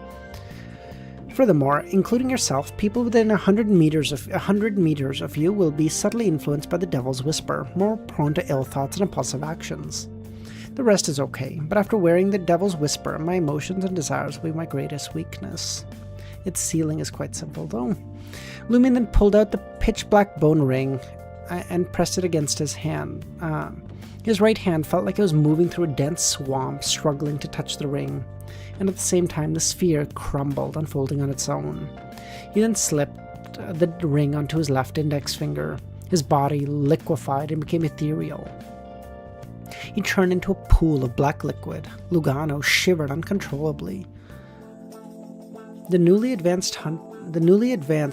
Furthermore, including yourself, people within 100 meters of you will be subtly influenced by the Devil's Whisper, more prone to ill thoughts and impulsive actions. The rest is okay, but after wearing the Devil's Whisper, my emotions and desires will be my greatest weakness. Its sealing is quite simple though. Lumin then pulled out the pitch-black bone ring and pressed it against his hand. His right hand felt like it was moving through a dense swamp, struggling to touch the ring. And at the same time, the sphere crumbled, unfolding on its own. He then slipped the ring onto his left index finger. His body liquefied and became ethereal. He turned into a pool of black liquid. Lugano shivered uncontrollably. The newly advanced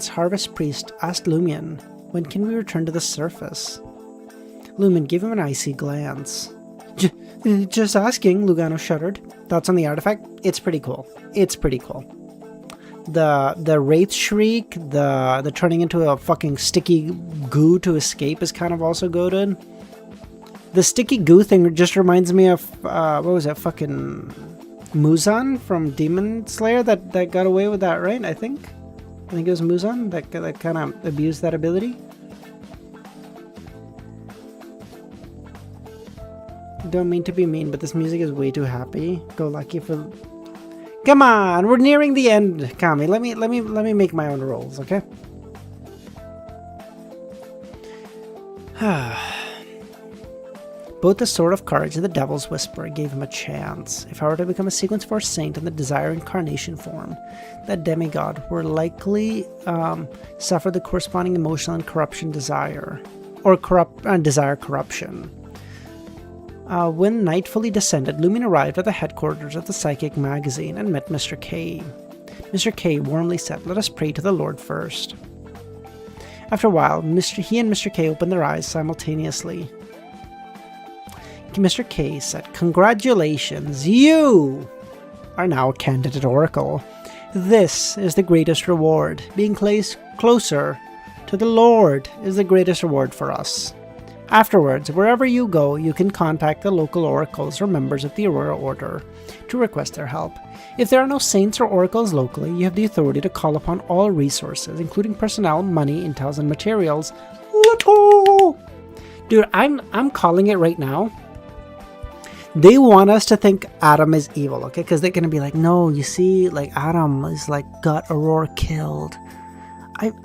Harvest Priest asked Lumion, "When can we return to the surface?" Lumion gave him an icy glance. Just asking, Lugano shuddered. Thoughts on the artifact? It's pretty cool. It's pretty cool. The Wraith Shriek, the turning into a fucking sticky goo to escape is kind of also goated. The sticky goo thing just reminds me of, what was that, fucking Muzan from Demon Slayer that got away with that, right? I think it was Muzan that kind of abused that ability. Don't mean to be mean, but this music is way too happy. Go lucky for... Come on, we're nearing the end, Kami. Let me make my own rolls, okay? Both the Sword of Courage and the Devil's Whisper gave him a chance. If I were to become a Sequence Force Saint in the Desire Incarnation form, that demigod were likely suffer the corresponding emotional and corruption desire, or desire corruption. When night fully descended, Lumin arrived at the headquarters of the Psychic magazine and met Mr. K. Mr. K warmly said, "Let us pray to the Lord first." After a while, he and Mr. K opened their eyes simultaneously. Mr. K said, "Congratulations, you are now a candidate oracle. This is the greatest reward. Being closer to the Lord is the greatest reward for us. Afterwards, wherever you go, you can contact the local oracles or members of the Aurora Order to request their help. If there are no saints or oracles locally, you have the authority to call upon all resources, including personnel, money, intels, and materials." Dude, I'm calling it right now. They want us to think Adam is evil, okay? Because they're going to be like, no, you see, like, Adam is like, got Aurora killed.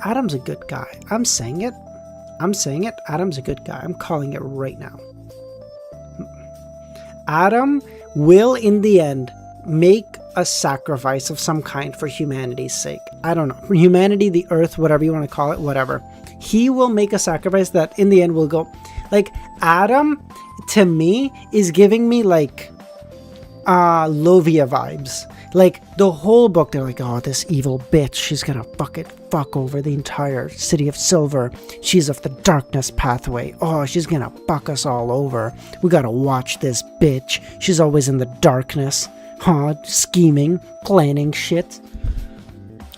Adam's a good guy. I'm saying it. Adam's a good guy. I'm calling it right now. Adam will, in the end, make a sacrifice of some kind for humanity's sake. I don't know. For humanity, the earth, whatever you want to call it, whatever. He will make a sacrifice that, in the end, will go... Like, Adam... to me, is giving me like Lovia vibes. Like the whole book, they're like, oh, this evil bitch, she's gonna fuck over the entire city of Silver. She's of the darkness pathway. Oh, she's gonna fuck us all over. We gotta watch this bitch. She's always in the darkness. Scheming, planning shit.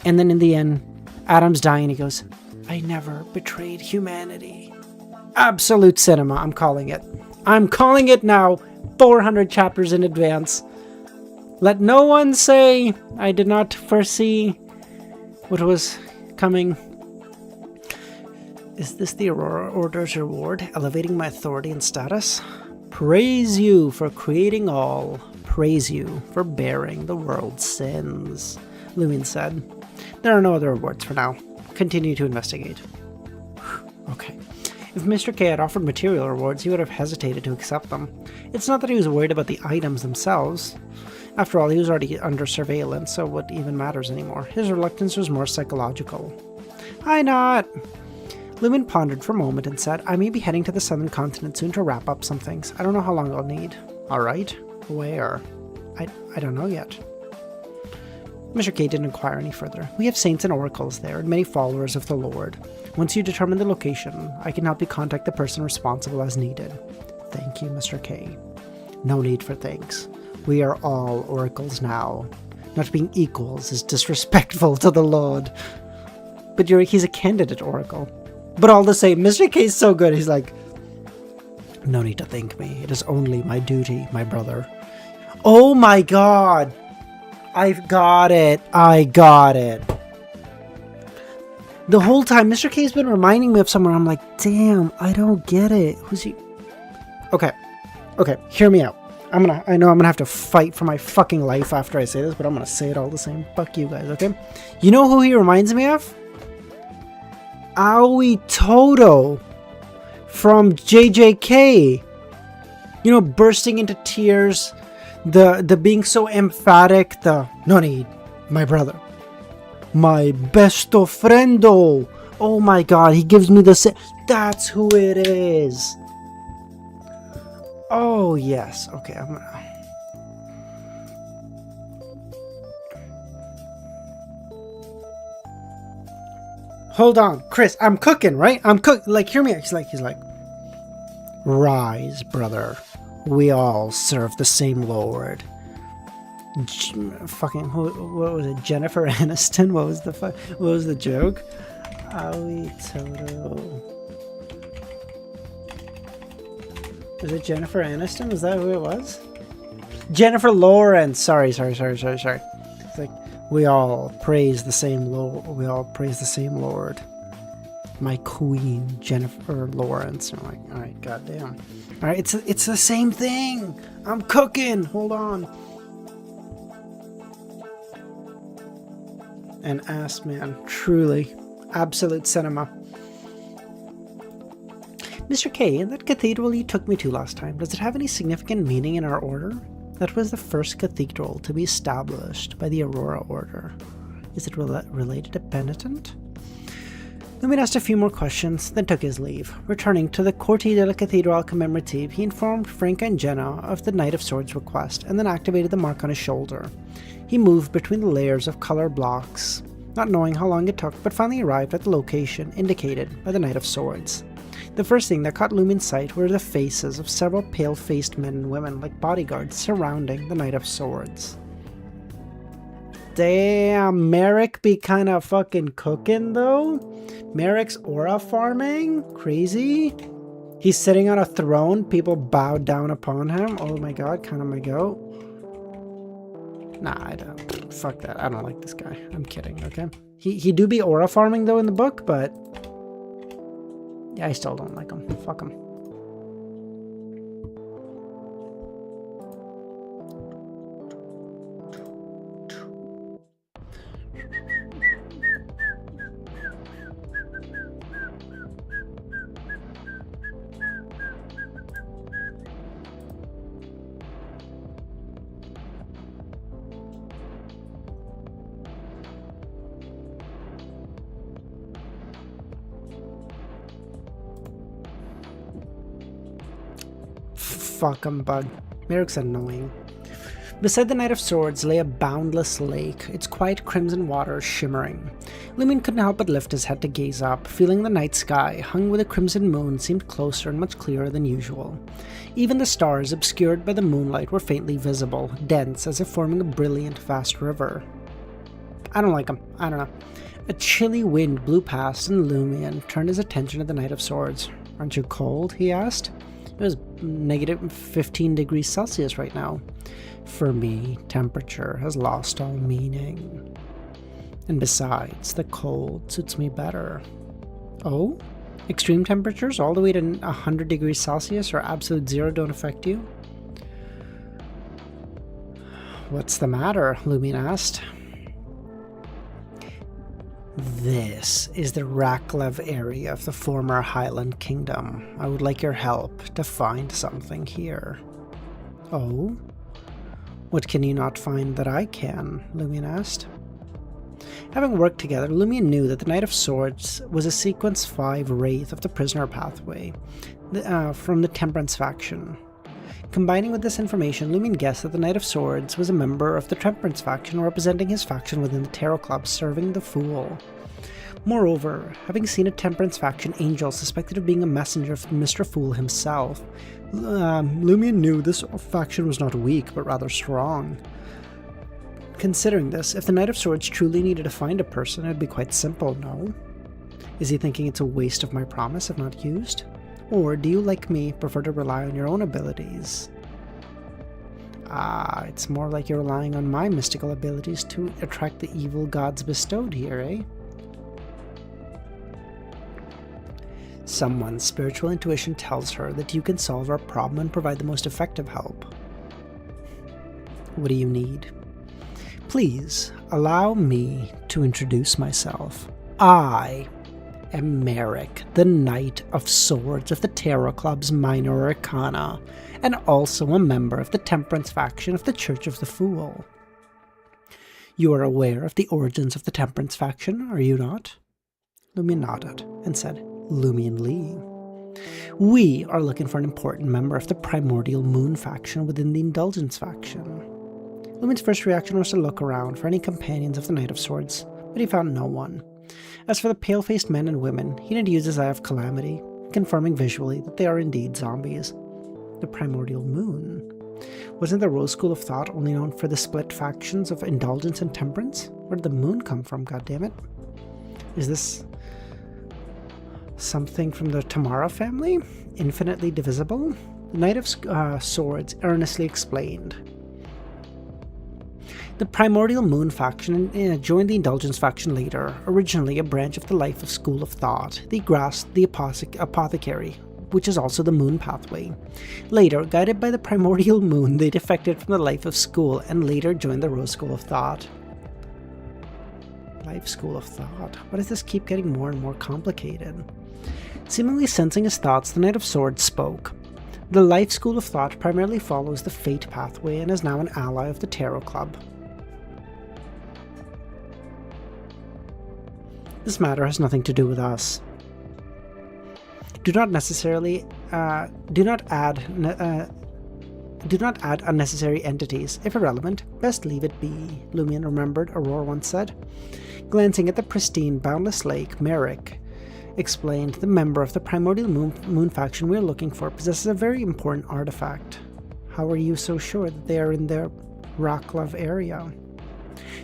And then in the end, Adam's dying and he goes, "I never betrayed humanity." Absolute cinema, I'm calling it. I'm calling it now, 400 chapters in advance. Let no one say I did not foresee what was coming. Is this the Aurora Order's reward, elevating my authority and status? Praise you for creating all. Praise you for bearing the world's sins, Lumin said. There are no other rewards for now. Continue to investigate. Okay. If Mr. K had offered material rewards, he would have hesitated to accept them. It's not that he was worried about the items themselves. After all, he was already under surveillance, so what even matters anymore? His reluctance was more psychological. "Why not?" Lumin pondered for a moment and said, "I may be heading to the southern continent soon to wrap up some things. I don't know how long I'll need." "Alright. Where?" I don't know yet. Mr. K didn't inquire any further. "We have saints and oracles there, and many followers of the Lord. Once you determine the location, I can help you contact the person responsible as needed." "Thank you, Mr. K." "No need for thanks. We are all oracles now. Not being equals is disrespectful to the Lord." "But he's a candidate oracle." But all the same, Mr. K is so good. He's like, "No need to thank me. It is only my duty, my brother." Oh my god! I got it. The whole time, Mr. K's been reminding me of someone. I'm like, damn, I don't get it. Who's he? Okay, hear me out. I know I'm gonna have to fight for my fucking life after I say this, but I'm gonna say it all the same. Fuck you guys, okay? You know who he reminds me of? Aoi Todo from JJK. You know, bursting into tears, the being so emphatic, no need, my brother. My besto friendo. Oh my god, he gives me the that's who it is. Oh yes, okay, I'm gonna... Hold on, Chris, I'm cooking, right? Like, hear me out. He's like, "Rise, brother. We all serve the same Lord." What was it? Jennifer Aniston? What was the joke? Aoi Todo. Was it Jennifer Aniston? Was that who it was? Jennifer Lawrence. Sorry. It's like, we all praise the same Lord. We all praise the same Lord. My queen, Jennifer Lawrence. I'm like, all right, goddamn. All right, it's the same thing. I'm cooking. Hold on. An ass man, truly, absolute cinema. Mr. K, in that cathedral you took me to last time, does it have any significant meaning in our order? That was the first cathedral to be established by the Aurora Order. Is it related to Penitent? Lumin asked a few more questions, then took his leave. Returning to the Corte de la Catedral commemorative, he informed Franca and Jenna of the Knight of Swords request, and then activated the mark on his shoulder. He moved between the layers of color blocks, not knowing how long it took, but finally arrived at the location indicated by the Knight of Swords. The first thing that caught Lumin's sight were the faces of several pale-faced men and women like bodyguards surrounding the Knight of Swords. Damn, Merrick be kinda fucking cooking though? Merrick's aura farming? Crazy? He's sitting on a throne, people bow down upon him. Oh my god, kinda my goat. Nah, I don't. Fuck that. I don't like this guy. I'm kidding, okay? He do be aura farming though in the book, but yeah, I still don't like him. Fuck him. Fuck him, bud. Merrick's annoying. Beside the Knight of Swords lay a boundless lake, its quiet crimson waters shimmering. Lumin couldn't help but lift his head to gaze up, feeling the night sky, hung with a crimson moon, seemed closer and much clearer than usual. Even the stars, obscured by the moonlight, were faintly visible, dense as if forming a brilliant, vast river. I don't like him. I don't know. A chilly wind blew past, and Lumin turned his attention to the Knight of Swords. "Aren't you cold?" he asked. It was negative 15 degrees Celsius right now. For me, temperature has lost all meaning. And besides, the cold suits me better. Oh? Extreme temperatures all the way to 100 degrees Celsius or absolute zero don't affect you? What's the matter? Lumin asked. This is the Raklev area of the former Highland Kingdom. I would like your help to find something here. Oh? What can you not find that I can? Lumin asked. Having worked together, Lumin knew that the Knight of Swords was a Sequence 5 Wraith of the Prisoner Pathway, from the Temperance faction. Combining with this information, Lumin guessed that the Knight of Swords was a member of the Temperance faction, representing his faction within the Tarot Club, serving the Fool. Moreover, having seen a Temperance faction angel suspected of being a messenger of Mr. Fool himself, Lumin knew this faction was not weak, but rather strong. Considering this, if the Knight of Swords truly needed to find a person, it would be quite simple, no? Is he thinking it's a waste of my promise if not used? Or do you, like me, prefer to rely on your own abilities? Ah, it's more like you're relying on my mystical abilities to attract the evil gods bestowed here, eh? Someone's spiritual intuition tells her that you can solve our problem and provide the most effective help. What do you need? Please, allow me to introduce myself. I am Merrick, the Knight of Swords of the Tarot Club's Minor Arcana, and also a member of the Temperance faction of the Church of the Fool. You are aware of the origins of the Temperance faction, are you not? Lumin nodded and said, Luminly. We are looking for an important member of the Primordial Moon faction within the Indulgence faction. Lumin's first reaction was to look around for any companions of the Knight of Swords, but he found no one. As for the pale-faced men and women, he did use his Eye of Calamity, confirming visually that they are indeed zombies. The Primordial Moon. Wasn't the Rose School of Thought only known for the split factions of Indulgence and Temperance? Where did the moon come from, goddammit? Is this something from the Tamara family? Infinitely divisible? The Knight of Swords earnestly explained. The Primordial Moon faction joined the Indulgence faction later, originally a branch of the Life of School of Thought. They grasped the Apothecary, which is also the Moon pathway. Later, guided by the Primordial Moon, they defected from the Life of School and later joined the Rose School of Thought. Life School of Thought. Why does this keep getting more and more complicated? Seemingly sensing his thoughts, the Knight of Swords spoke. The Life School of Thought primarily follows the Fate pathway and is now an ally of the Tarot Club. This matter has nothing to do with us. Do not add unnecessary entities. If irrelevant, best leave it be, LEMMiNO remembered, Aurora once said. Glancing at the pristine, boundless lake, Merrick explained, the member of the primordial moon faction we are looking for possesses a very important artifact. How are you so sure that they are in the Rocklove area?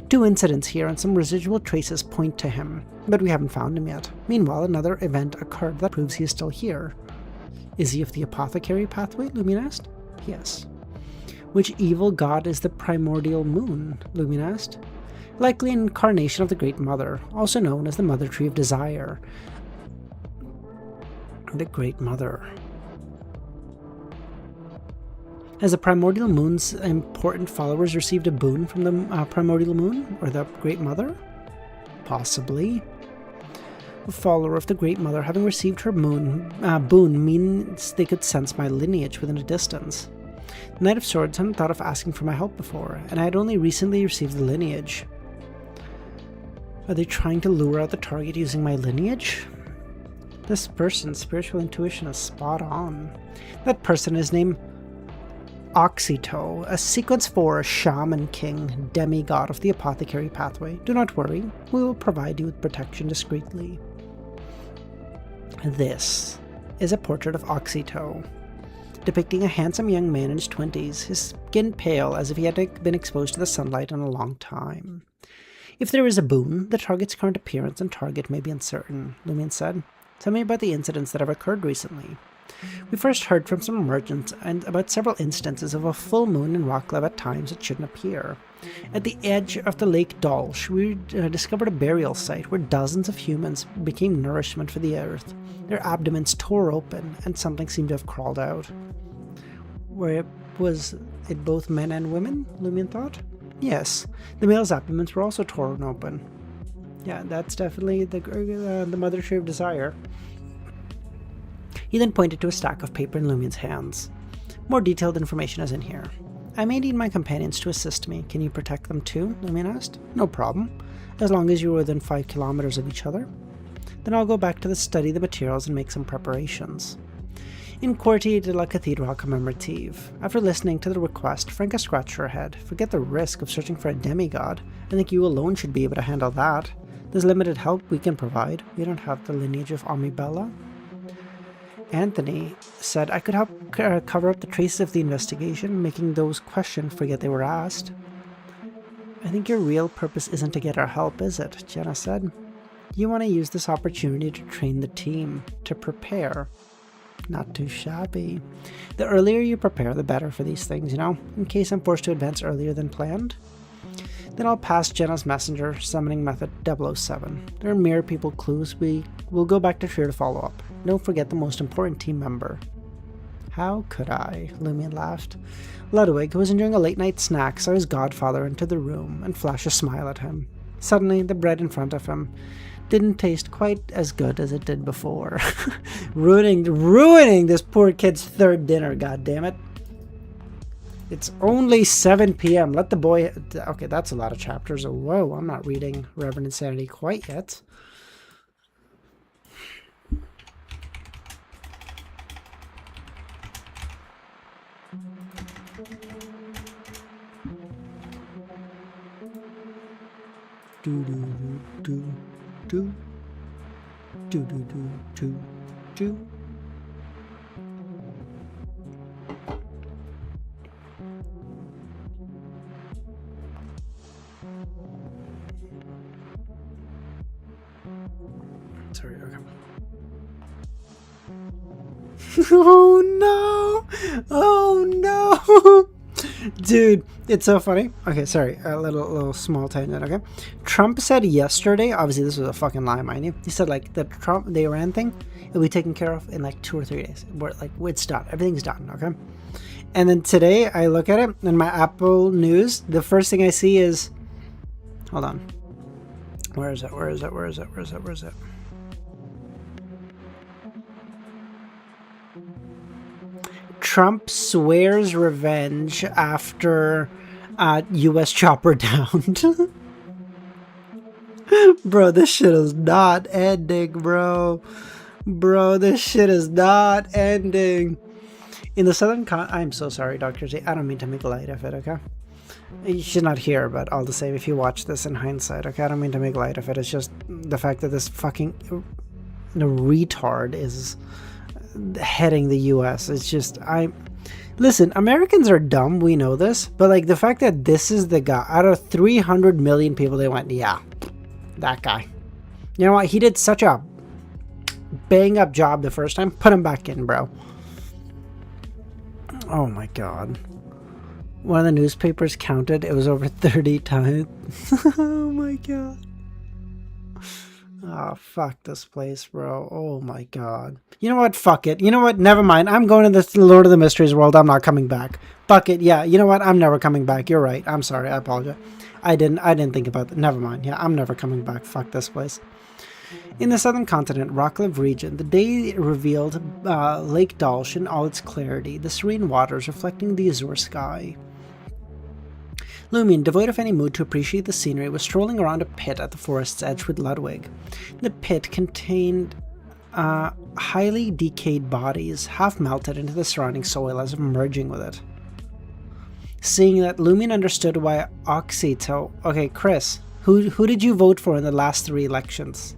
2 incidents here and some residual traces point to him, but we haven't found him yet. Meanwhile, another event occurred that proves he is still here. Is he of the apothecary pathway? LEMMiNO asked. Yes. Which evil god is the primordial moon? LEMMiNO asked. Likely an incarnation of the Great Mother, also known as the Mother Tree of Desire. The Great Mother. Has the primordial moon's important followers received a boon from the primordial moon, or the Great Mother? Possibly. A follower of the Great Mother having received her boon means they could sense my lineage within a distance. The Knight of Swords hadn't thought of asking for my help before, and I had only recently received the lineage. Are they trying to lure out the target using my lineage? This person's spiritual intuition is spot on. That person is named Oxyto, a Sequence 4 Shaman King, demigod of the apothecary pathway. Do not worry, we will provide you with protection discreetly. This is a portrait of Oxyto, depicting a handsome young man in his 20s, his skin pale as if he had been exposed to the sunlight in a long time. If there is a boon, the target's current appearance and target may be uncertain, LEMMiNO said. Tell me about the incidents that have occurred recently. We first heard from some merchants and about several instances of a full moon in Rocklove at times it shouldn't appear. At the edge of the Lake Dolch, we discovered a burial site where dozens of humans became nourishment for the earth. Their abdomens tore open, and something seemed to have crawled out. Was it both men and women, LEMMiNO thought? Yes, the male's abdomens were also torn open. Yeah, that's definitely the Mother Tree of Desire. He then pointed to a stack of paper in LEMMiNO's hands. More detailed information is in here. I may need my companions to assist me. Can you protect them too? LEMMiNO asked. No problem, as long as you are within 5 kilometers of each other. Then I'll go back to study the materials and make some preparations. In Quartier de la Cathédrale Commémorative, after listening to the request, Franca scratched her head. Forget the risk of searching for a demigod. I think you alone should be able to handle that. There's limited help we can provide. We don't have the lineage of Omibella. Anthony said I could help cover up the traces of the investigation, making those questioned forget they were asked. I think your real purpose isn't to get our help, is it? Jenna said. You want to use this opportunity to train the team, to prepare. Not too shabby. The earlier you prepare, the better for these things, you know, in case I'm forced to advance earlier than planned. Then I'll pass Jenna's messenger, summoning method 007. There are mere people clues. We will go back to Trier to follow up. Don't forget the most important team member. How could I? LEMMiNO laughed. Ludwig, who was enjoying a late night snack, saw his godfather enter the room and flash a smile at him. Suddenly, the bread in front of him didn't taste quite as good as it did before. ruining this poor kid's third dinner, goddammit. It's only 7 p.m. Let the boy... Okay, that's a lot of chapters. Whoa, I'm not reading Reverend Insanity quite yet. Do do do do do do do do do. Sorry, okay. Oh no! Oh no! Dude, it's so funny. Okay, sorry, a little small tangent, okay? Trump said yesterday, obviously this was a fucking lie, mind you. He said, like, the Iran thing, it'll be taken care of in, like, 2 or 3 days. It's done. Everything's done, okay? And then today, I look at it, and my Apple News, the first thing I see is... Hold on. Where is it? Trump swears revenge after U.S. chopper downed. Bro, this shit is not ending, bro. Bro, this shit is not ending. In the southern I'm so sorry, Dr. Z. I don't mean to make light of it, okay? She's not here, but all the same, if you watch this in hindsight, okay? I don't mean to make light of it. It's just the fact that this fucking retard is heading the US. It's just, listen, Americans are dumb, we know this, but like the fact that this is the guy, out of 300 million people, they went, yeah, that guy. You know what? He did such a bang up job the first time. Put him back in, bro. Oh my god. One of the newspapers counted, it was over 30 times. Oh my god. Oh, fuck this place, bro. Oh my god. You know what? Fuck it. You know what? Never mind. I'm going to the Lord of the Mysteries world. I'm not coming back. Fuck it. Yeah, you know what? I'm never coming back. You're right. I'm sorry. I apologize. I didn't think about that. Never mind. Yeah, I'm never coming back. Fuck this place. In the southern continent, Rockcliffe region, the day revealed Lake Dalsh in all its clarity, the serene waters reflecting the azure sky. Lumion, devoid of any mood to appreciate the scenery, was strolling around a pit at the forest's edge with Ludwig. The pit contained highly decayed bodies, half melted into the surrounding soil as if merging with it. Seeing that, Lumion understood why Oxito... Okay, Chris, who did you vote for in the last 3 elections?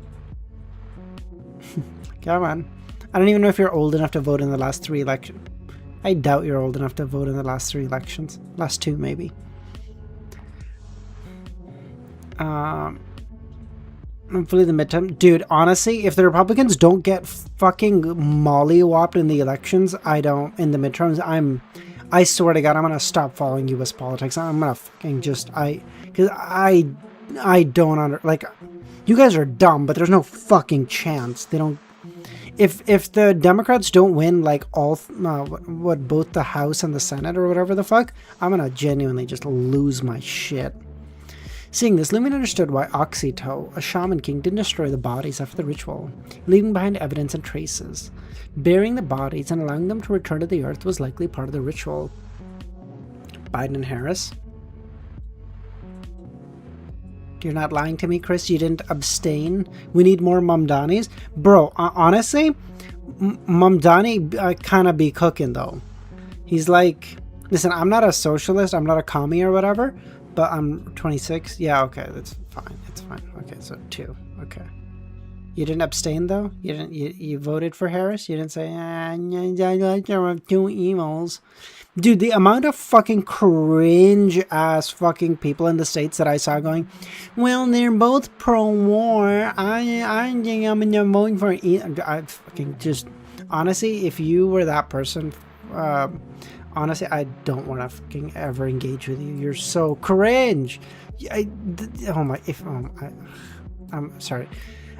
Come on. I don't even know if you're old enough to vote in the last 3 elections. I doubt you're old enough to vote in the last 3 elections. Last 2, maybe. Hopefully the midterm. Dude, honestly, if the Republicans don't get fucking mollywopped in the elections, in the midterms, I swear to God, I'm gonna stop following U.S. politics. I'm gonna fucking just, because I don't like, you guys are dumb, but there's no fucking chance. They don't, if the Democrats don't win, like, both the House and the Senate or whatever the fuck, I'm gonna genuinely just lose my shit. Seeing this, Lumion understood why Oxito, a shaman king, didn't destroy the bodies after the ritual, leaving behind evidence and traces. Burying the bodies and allowing them to return to the earth was likely part of the ritual. Biden and Harris? You're not lying to me, Chris? You didn't abstain? We need more Mamdanis? Bro, honestly, Mamdani kind of be cooking, though. He's like, listen, I'm not a socialist, I'm not a commie or whatever, but I'm 26. Yeah, okay, that's fine. It's fine. Okay, so 2. Okay. You didn't abstain though? You voted for Harris? You didn't say, there were 2 emails. Dude, the amount of fucking cringe ass fucking people in the States that I saw going, well, they're both pro-war. I think I'm gonna vote for I fucking just, honestly, if you were that person, honestly, I don't want to fucking ever engage with you. You're so cringe. I'm sorry.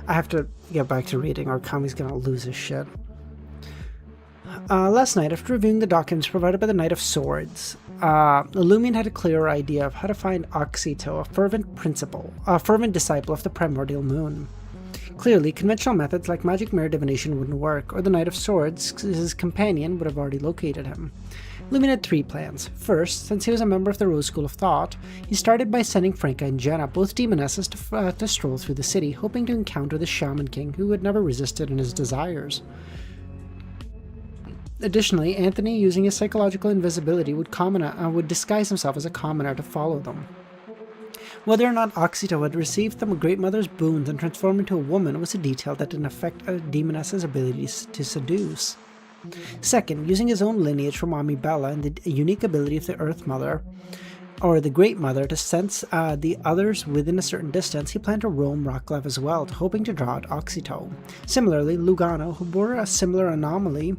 I have to get back to reading or Kami's gonna lose his shit. Last night, after reviewing the documents provided by the Knight of Swords, Lumion had a clearer idea of how to find Oxito, a fervent disciple of the primordial moon. Clearly, conventional methods like magic mirror divination wouldn't work, or the Knight of Swords, his companion, would have already located him. Lumion had 3 plans. First, since he was a member of the Rose School of Thought, he started by sending Franca and Jenna, both demonesses, to stroll through the city, hoping to encounter the Shaman King, who had never resisted in his desires. Additionally, Anthony, using his psychological invisibility, would disguise himself as a commoner to follow them. Whether or not Oxito had received the Great Mother's boons and transformed into a woman was a detail that didn't affect a demoness's abilities to seduce. Second, using his own lineage from Mommy Bella and the unique ability of the Earth Mother, or the Great Mother, to sense the others within a certain distance, he planned to roam Rockcliffe as well, hoping to draw out Oxito. Similarly, Lugano, who bore a similar anomaly,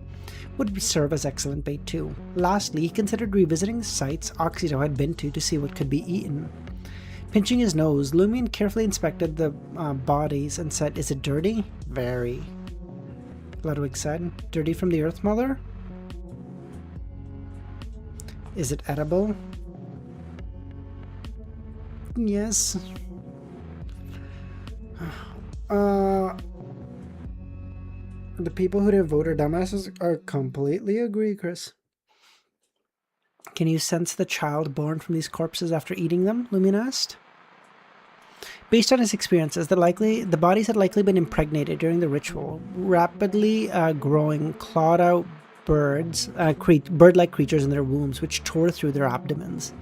would serve as excellent bait too. Lastly, he considered revisiting the sites Oxito had been to see what could be eaten. Pinching his nose, Lumion carefully inspected the bodies and said, "Is it dirty?" "Very," Ludwig said. "Dirty from the Earth Mother?" "Is it edible?" "Yes." The people who didn't vote are dumbasses are completely agree, Chris. "Can you sense the child born from these corpses after eating them?" Lumion asked. Based on his experiences, the bodies had likely been impregnated during the ritual, rapidly growing clawed-out bird-like creatures in their wombs, which tore through their abdomens.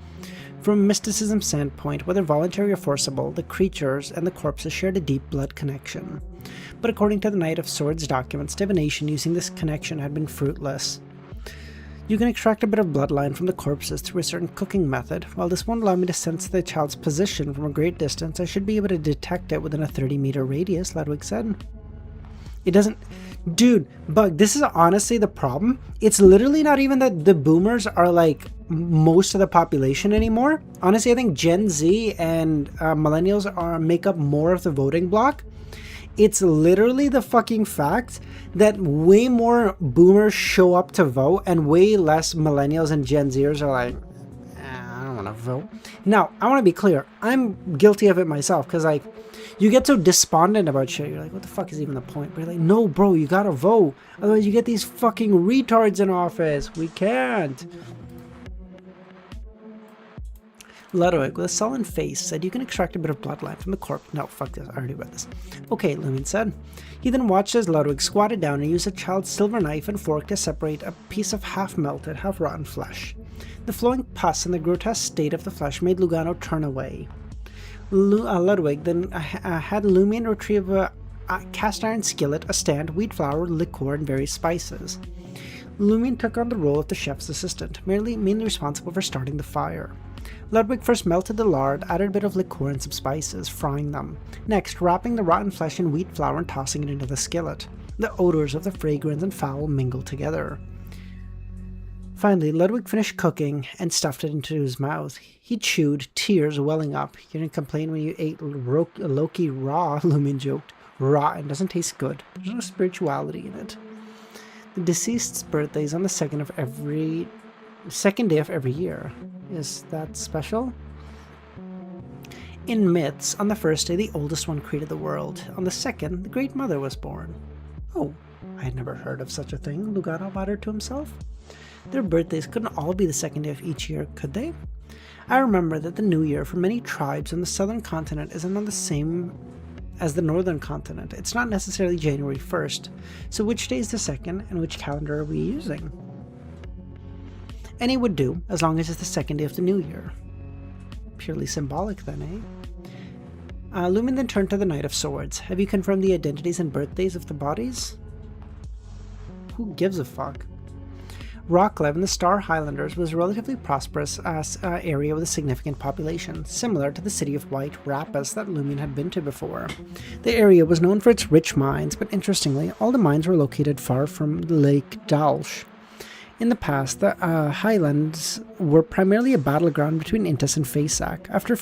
From a mysticism standpoint, whether voluntary or forcible, the creatures and the corpses shared a deep blood connection. But according to the Knight of Swords documents, divination using this connection had been fruitless. You can extract a bit of bloodline from the corpses through a certain cooking method. While this won't allow me to sense the child's position from a great distance, I should be able to detect it within a 30-meter radius, Ludwig said. It doesn't... Dude, Bug, this is honestly the problem. It's literally not even that the boomers are like most of the population anymore. Honestly, I think Gen Z and millennials make up more of the voting bloc. It's literally the fucking fact that way more boomers show up to vote and way less millennials and Gen Zers are like, I don't want to vote. Now, I want to be clear. I'm guilty of it myself because, like, you get so despondent about shit. You're like, what the fuck is even the point? But you're like, no, bro, you gotta vote. Otherwise, you get these fucking retards in office. We can't. Ludwig, with a sullen face, said you can extract a bit of bloodline from the corpse. No, fuck this. I already read this. Okay, Lumin said. He then watched as Ludwig squatted down and used a child's silver knife and fork to separate a piece of half-melted, half-rotten flesh. The flowing pus and the grotesque state of the flesh made Lugano turn away. Ludwig then had Lumin retrieve a cast iron skillet, a stand, wheat flour, liqueur, and various spices. Lumin took on the role of the chef's assistant, mainly responsible for starting the fire. Ludwig first melted the lard, added a bit of liqueur and some spices, frying them. Next, wrapping the rotten flesh in wheat flour and tossing it into the skillet. The odors of the fragrance and fowl mingled together. Finally, Ludwig finished cooking and stuffed it into his mouth. He chewed, tears welling up. You didn't complain when you ate Loki raw, Lumin joked. Rotten, doesn't taste good. There's no spirituality in it. The deceased's birthday is on the second day of every year. Is that special? In myths, on the first day, the oldest one created the world. On the second, the Great Mother was born. Oh, I had never heard of such a thing, Lugano muttered to himself. Their birthdays couldn't all be the second day of each year, could they? I remember that the New Year for many tribes on the southern continent isn't on the same as the northern continent. It's not necessarily January 1st. So which day is the second, and which calendar are we using? Any would do, as long as it's the second day of the New Year. Purely symbolic then, eh? Lumin then turned to the Knight of Swords. Have you confirmed the identities and birthdays of the bodies? Who gives a fuck? Rocklev in the Star Highlanders was a relatively prosperous area with a significant population, similar to the city of White Rapis that Lumin had been to before. The area was known for its rich mines, but interestingly, all the mines were located far from Lake Dalsh. In the past, the highlands were primarily a battleground between Intis and Faesac. After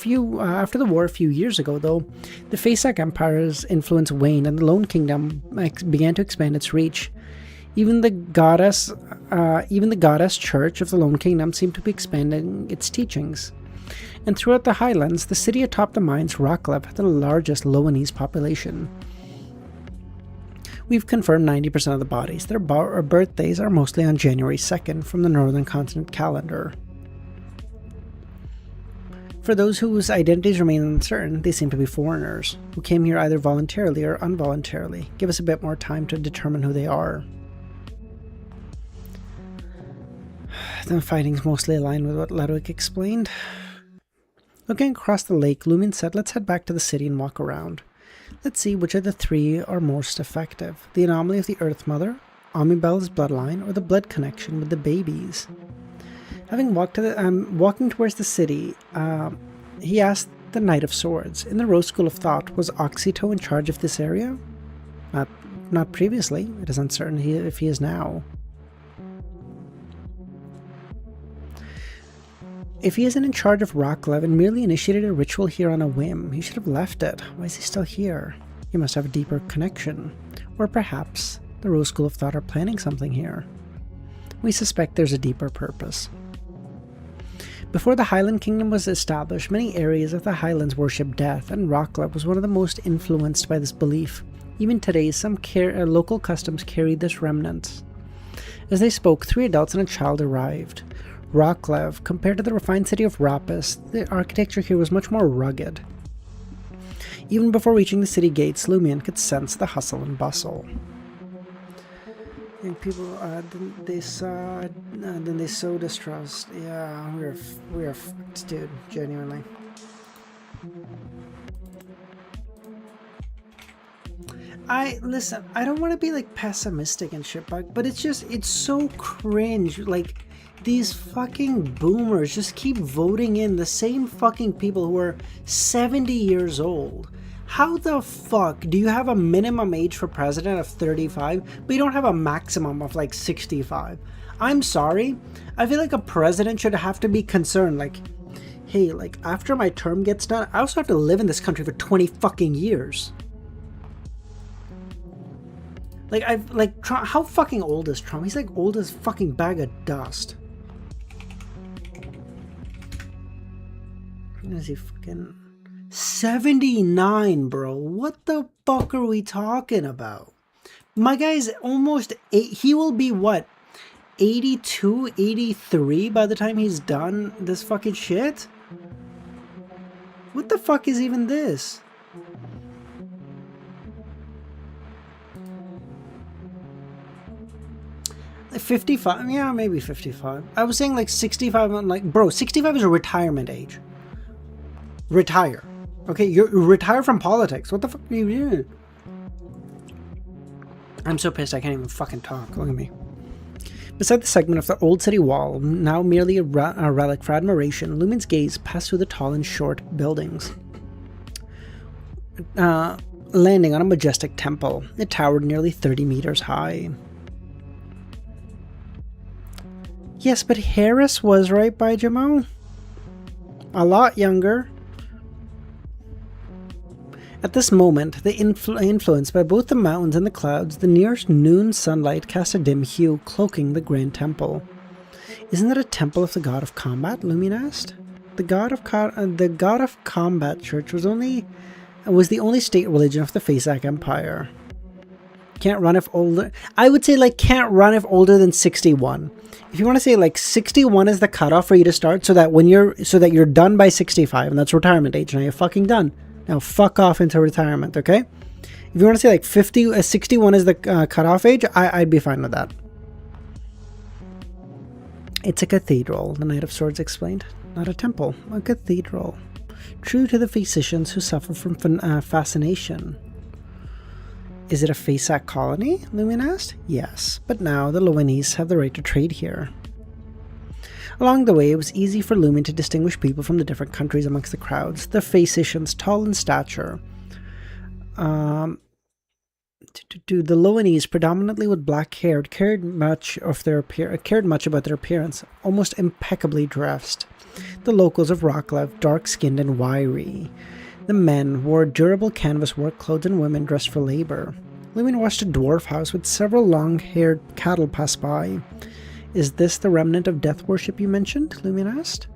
the war a few years ago, though, the Faesac Empire's influence waned and the Lone Kingdom began to expand its reach. Even the goddess church of the Lone Kingdom seemed to be expanding its teachings. And throughout the highlands, the city atop the mines, Rocklev, had the largest Loanese population. We've confirmed 90% of the bodies. Their birthdays are mostly on January 2nd from the Northern Continent calendar. For those whose identities remain uncertain, they seem to be foreigners, who came here either voluntarily or involuntarily. Give us a bit more time to determine who they are. The fighting's mostly aligned with what Ludwig explained. Looking across the lake, Lumin said, let's head back to the city and walk around. Let's see which of the three are most effective. The anomaly of the Earth Mother, Amibel's bloodline, or the blood connection with the babies. Having walking towards the city, he asked the Knight of Swords, in the Rose School of Thought, was Oxito in charge of this area? Not previously. It is uncertain if he is now. If he isn't in charge of Rocklev and merely initiated a ritual here on a whim, he should have left it. Why is he still here? He must have a deeper connection. Or perhaps the Rose School of Thought are planning something here. We suspect there's a deeper purpose. Before the Highland Kingdom was established, many areas of the Highlands worshipped death, and Rocklev was one of the most influenced by this belief. Even today, some local customs carried this remnant. As they spoke, 3 adults and a child arrived. Rocklev, compared to the refined city of Rapis, the architecture here was much more rugged. Even before reaching the city gates, Lumion could sense the hustle and bustle. And people, then they so distrust. Yeah, we're fucked, dude. Genuinely. Listen, I don't want to be like pessimistic and shit, but it's so cringe. Like, these fucking boomers just keep voting in the same fucking people who are 70 years old. How the fuck do you have a minimum age for president of 35, but you don't have a maximum of like 65? I'm sorry. I feel like a president should have to be concerned, like, hey, like, after my term gets done, I also have to live in this country for 20 fucking years. Like, Trump, how fucking old is Trump? He's like old as fucking bag of dust. Is he fucking 79, bro? What the fuck are we talking about? My guy's almost 8. He will be what? 82, 83 by the time he's done this fucking shit? What the fuck is even this? Like 55? Yeah, maybe 55. I was saying like 65. I'm like, bro, 65 is a retirement age. Retire. Okay, you retire from politics. What the fuck are you doing? I'm so pissed I can't even fucking talk. Look at me. Beside the segment of the old city wall, now merely a relic for admiration, Lumin's gaze passed through the tall and short buildings, landing on a majestic temple. It towered nearly 30 meters high. Yes, but Harris was right by Jamo. A lot younger. At this moment, influenced by both the mountains and the clouds, the nearest noon sunlight cast a dim hue, cloaking the grand temple. Isn't that a temple of the god of combat? Lumin asked. The god of combat church was the only state religion of the Faceac Empire. Can't run if older. I would say like can't run if older than 61. If you want to say like 61 is the cutoff for you to start, so that you're done by 65, and that's retirement age. Now you're fucking done. Now fuck off into retirement, okay? If you want to say like 61 is the cutoff age, I'd be fine with that. It's a cathedral, the Knight of Swords explained. Not a temple, a cathedral. True to the physicians who suffer from fascination. Is it a Faceac colony? Lumin asked. Yes, but now the Lowenese have the right to trade here. Along the way, it was easy for Lumin to distinguish people from the different countries amongst the crowds. The Phasicians, tall in stature. The Lowenese, predominantly with black hair, cared much about their appearance, almost impeccably dressed. The locals of Rocklev, dark-skinned and wiry. The men wore durable canvas work clothes, and women dressed for labor. Lumin watched a dwarf house with several long-haired cattle pass by. Is this the remnant of death worship you mentioned? Lumin asked.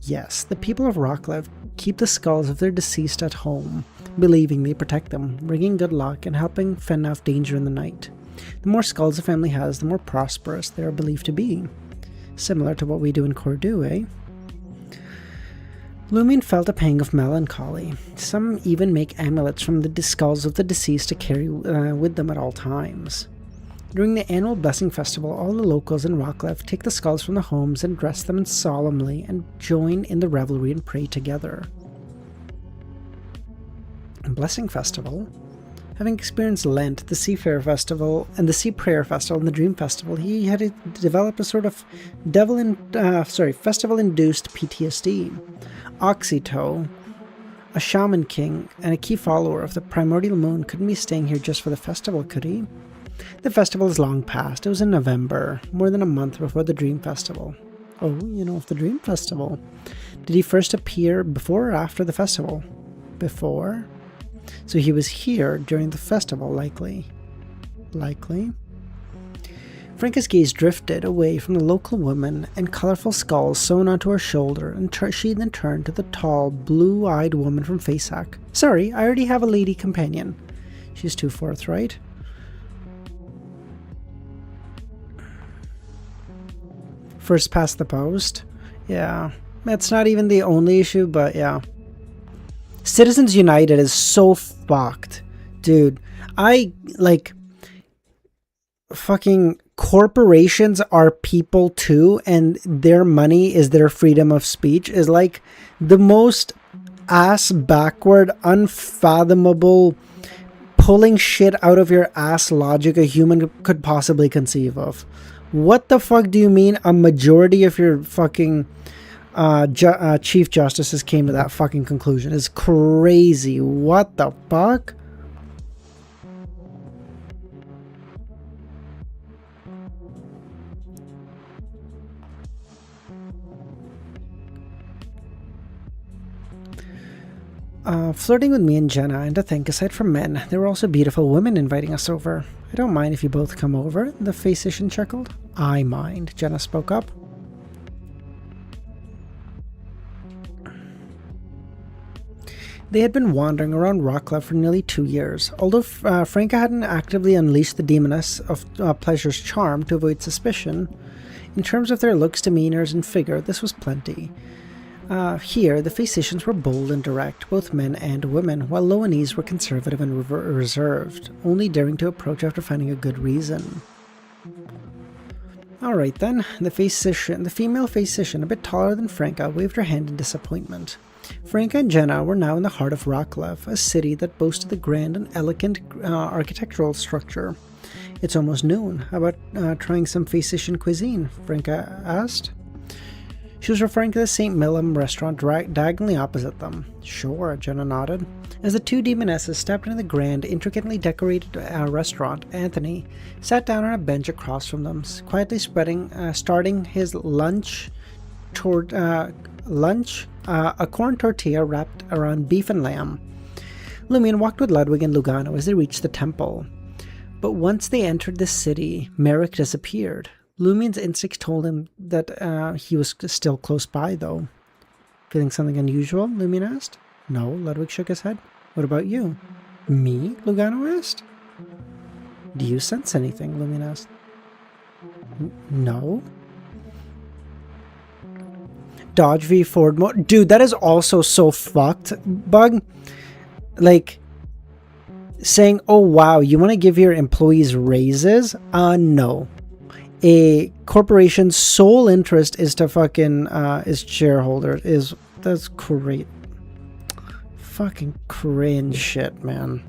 Yes, the people of Rocklev keep the skulls of their deceased at home, believing they protect them, bringing good luck and helping fend off danger in the night. The more skulls a family has, the more prosperous they are believed to be. Similar to what we do in Cordu, eh? Lumin felt a pang of melancholy. Some even make amulets from the skulls of the deceased to carry with them at all times. During the annual Blessing Festival, all the locals in Rocklev take the skulls from the homes and dress them solemnly and join in the revelry and pray together. Blessing Festival? Having experienced Lent, the Cipher Festival, and the Sea Prayer Festival, and the Dream Festival, he had developed a sort of festival-induced PTSD. Oxyto, a shaman king, and a key follower of the primordial moon couldn't be staying here just for the festival, could he? The festival is long past. It was in November, more than a month before the Dream Festival. Oh, you know of the Dream Festival. Did he first appear before or after the festival? Before? So he was here during the festival, likely. Likely? Franca's gaze drifted away from the local woman and colorful skulls sewn onto her shoulder, and she then turned to the tall, blue-eyed woman from Faceac. Sorry, I already have a lady companion. She's too forthright. First past the post? Yeah. That's not even the only issue, but yeah. Citizens United is so fucked. Dude, fucking corporations are people too, and their money is their freedom of speech is like the most ass backward, unfathomable, pulling shit out of your ass logic a human could possibly conceive of. What the fuck do you mean a majority of your fucking Chief Justices came to that fucking conclusion? It's crazy. What the fuck? Flirting with me and Jenna, and to think, aside from men, there were also beautiful women inviting us over. I don't mind if you both come over, the physician chuckled. I mind, Jenna spoke up. They had been wandering around Rockcliffe for nearly 2 years. Although Franca hadn't actively unleashed the demoness of Pleasure's charm to avoid suspicion, in terms of their looks, demeanors, and figure, this was plenty. Here, the physicians were bold and direct, both men and women, while Loanese were conservative and reserved, only daring to approach after finding a good reason. Alright then, the female physician, a bit taller than Franca, waved her hand in disappointment. Franca and Jenna were now in the heart of Rockcliffe, a city that boasted a grand and elegant architectural structure. It's almost noon. How about trying some physician cuisine? Franca asked. She was referring to the St. Millum restaurant diagonally opposite them. Sure, Jenna nodded. As the two demonesses stepped into the grand, intricately decorated restaurant, Anthony sat down on a bench across from them, quietly starting his lunch, a corn tortilla wrapped around beef and lamb. Lumion walked with Ludwig and Lugano as they reached the temple. But once they entered the city, Merrick disappeared. Lumion's instincts told him that he was still close by, though. Feeling something unusual? Lumion asked. No, Ludwig shook his head. What about you? Me? Lugano asked. Do you sense anything? Lumion asked. No. Dodge v Ford mode. Dude, that is also so fucked, Bug. Like, saying, oh wow, you want to give your employees raises? No. A corporation's sole interest is to fucking is shareholders. That's great. Fucking cringe shit, man.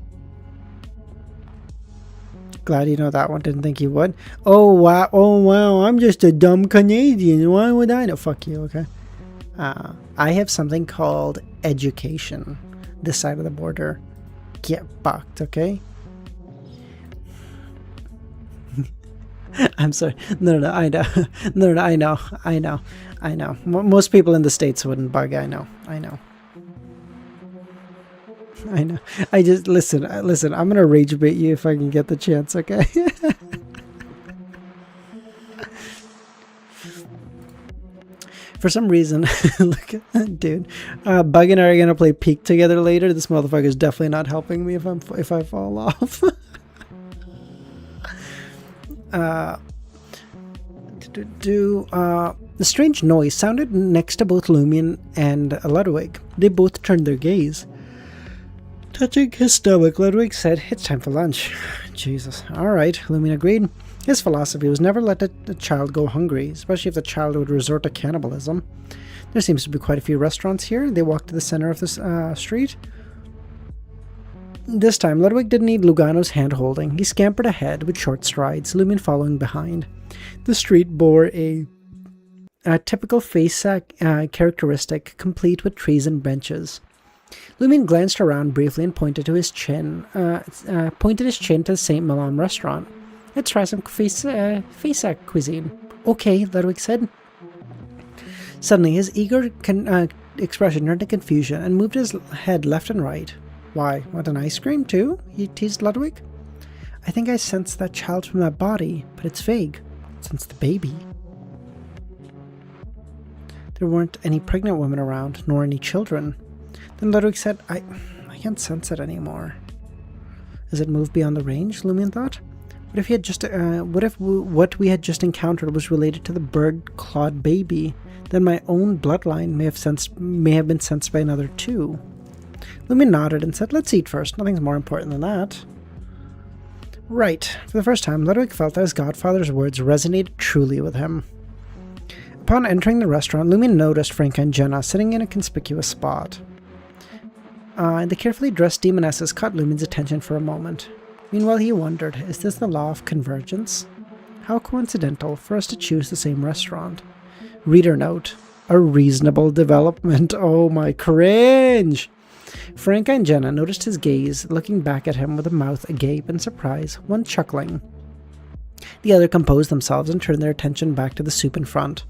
Glad you know that one. Didn't think you would. Oh wow, I'm just a dumb Canadian. Why would I know? Fuck you, okay? I have something called education. This side of the border. Get fucked, okay? I'm sorry. No, I know. No, I know. Most people in the States wouldn't bug. I know. I just, listen, I'm gonna rage bait you if I can get the chance, okay? For some reason, look, dude, Bug and I are gonna play Peak together later. This motherfucker is definitely not helping me if I fall off. The strange noise sounded next to both Lumion and Ludwig. They both turned their gaze. Touching his stomach, Ludwig said, "It's time for lunch." Jesus. Alright, Lumion agreed. His philosophy was never let the child go hungry, especially if the child would resort to cannibalism. There seems to be quite a few restaurants here. They walked to the center of the street. This time, Ludwig didn't need Lugano's hand-holding. He scampered ahead with short strides, Lumion following behind. The street bore a typical face characteristic, complete with trees and benches. Lumion glanced around briefly and pointed his chin to the St. Millum restaurant. Let's try some face cuisine. Okay, Ludwig said. Suddenly, his eager expression turned to confusion and moved his head left and right. Why, want an ice cream too? He teased Ludwig. I think I sensed that child from that body, but it's vague. Since the baby. There weren't any pregnant women around, nor any children. Then Ludwig said, I can't sense it anymore. Has it moved beyond the range? Lumion thought. What if what we had just encountered was related to the bird-clawed baby? Then my own bloodline may have been sensed by another too. Lumin nodded and said, let's eat first. Nothing's more important than that. Right. For the first time, Ludwig felt that his godfather's words resonated truly with him. Upon entering the restaurant, Lumin noticed Franca and Jenna sitting in a conspicuous spot. The carefully dressed demonesses caught Lumin's attention for a moment. Meanwhile, he wondered, is this the law of convergence? How coincidental for us to choose the same restaurant. Reader note, a reasonable development. Oh my cringe! Franca and Jenna noticed his gaze, looking back at him with a mouth agape in surprise, one chuckling. The other composed themselves and turned their attention back to the soup in front.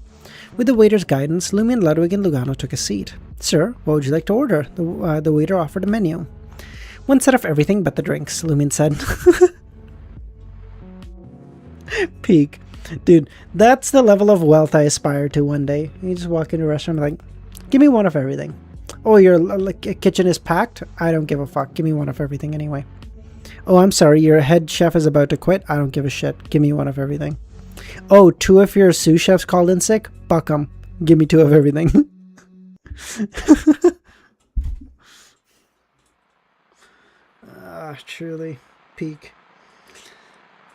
With the waiter's guidance, Lumin, Ludwig, and Lugano took a seat. Sir, what would you like to order? The waiter offered a menu. One set of everything but the drinks, Lumin said. Peak. Dude, that's the level of wealth I aspire to one day. You just walk into a restaurant and like, give me one of everything. Oh, your kitchen is packed? I don't give a fuck. Give me one of everything anyway. Oh, I'm sorry. Your head chef is about to quit? I don't give a shit. Give me one of everything. Oh, 2 of your sous chefs called in sick? Fuck 'em. Give me 2 of everything. Truly. Peak.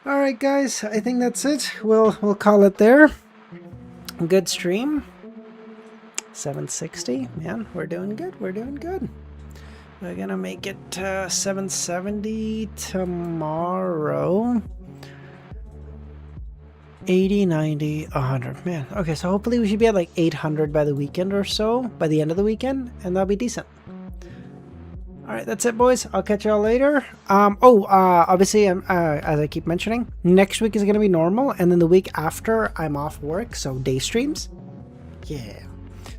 Alright guys, I think that's it. We'll call it there. Good stream. 760. Man, we're doing good. We're doing good. We're gonna make it 770 tomorrow. 80, 90, 100. Man, okay, so hopefully we should be at like 800 by the weekend or so, by the end of the weekend, and that'll be decent. Alright, that's it, boys. I'll catch y'all later. Obviously, as I keep mentioning, next week is going to be normal, and then the week after, I'm off work, so day streams. Yeah.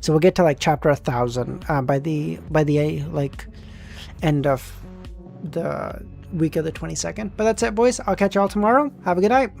So we'll get to like chapter 1000 by the like end of the week of the 22nd. But that's it, boys. I'll catch y'all tomorrow. Have a good night.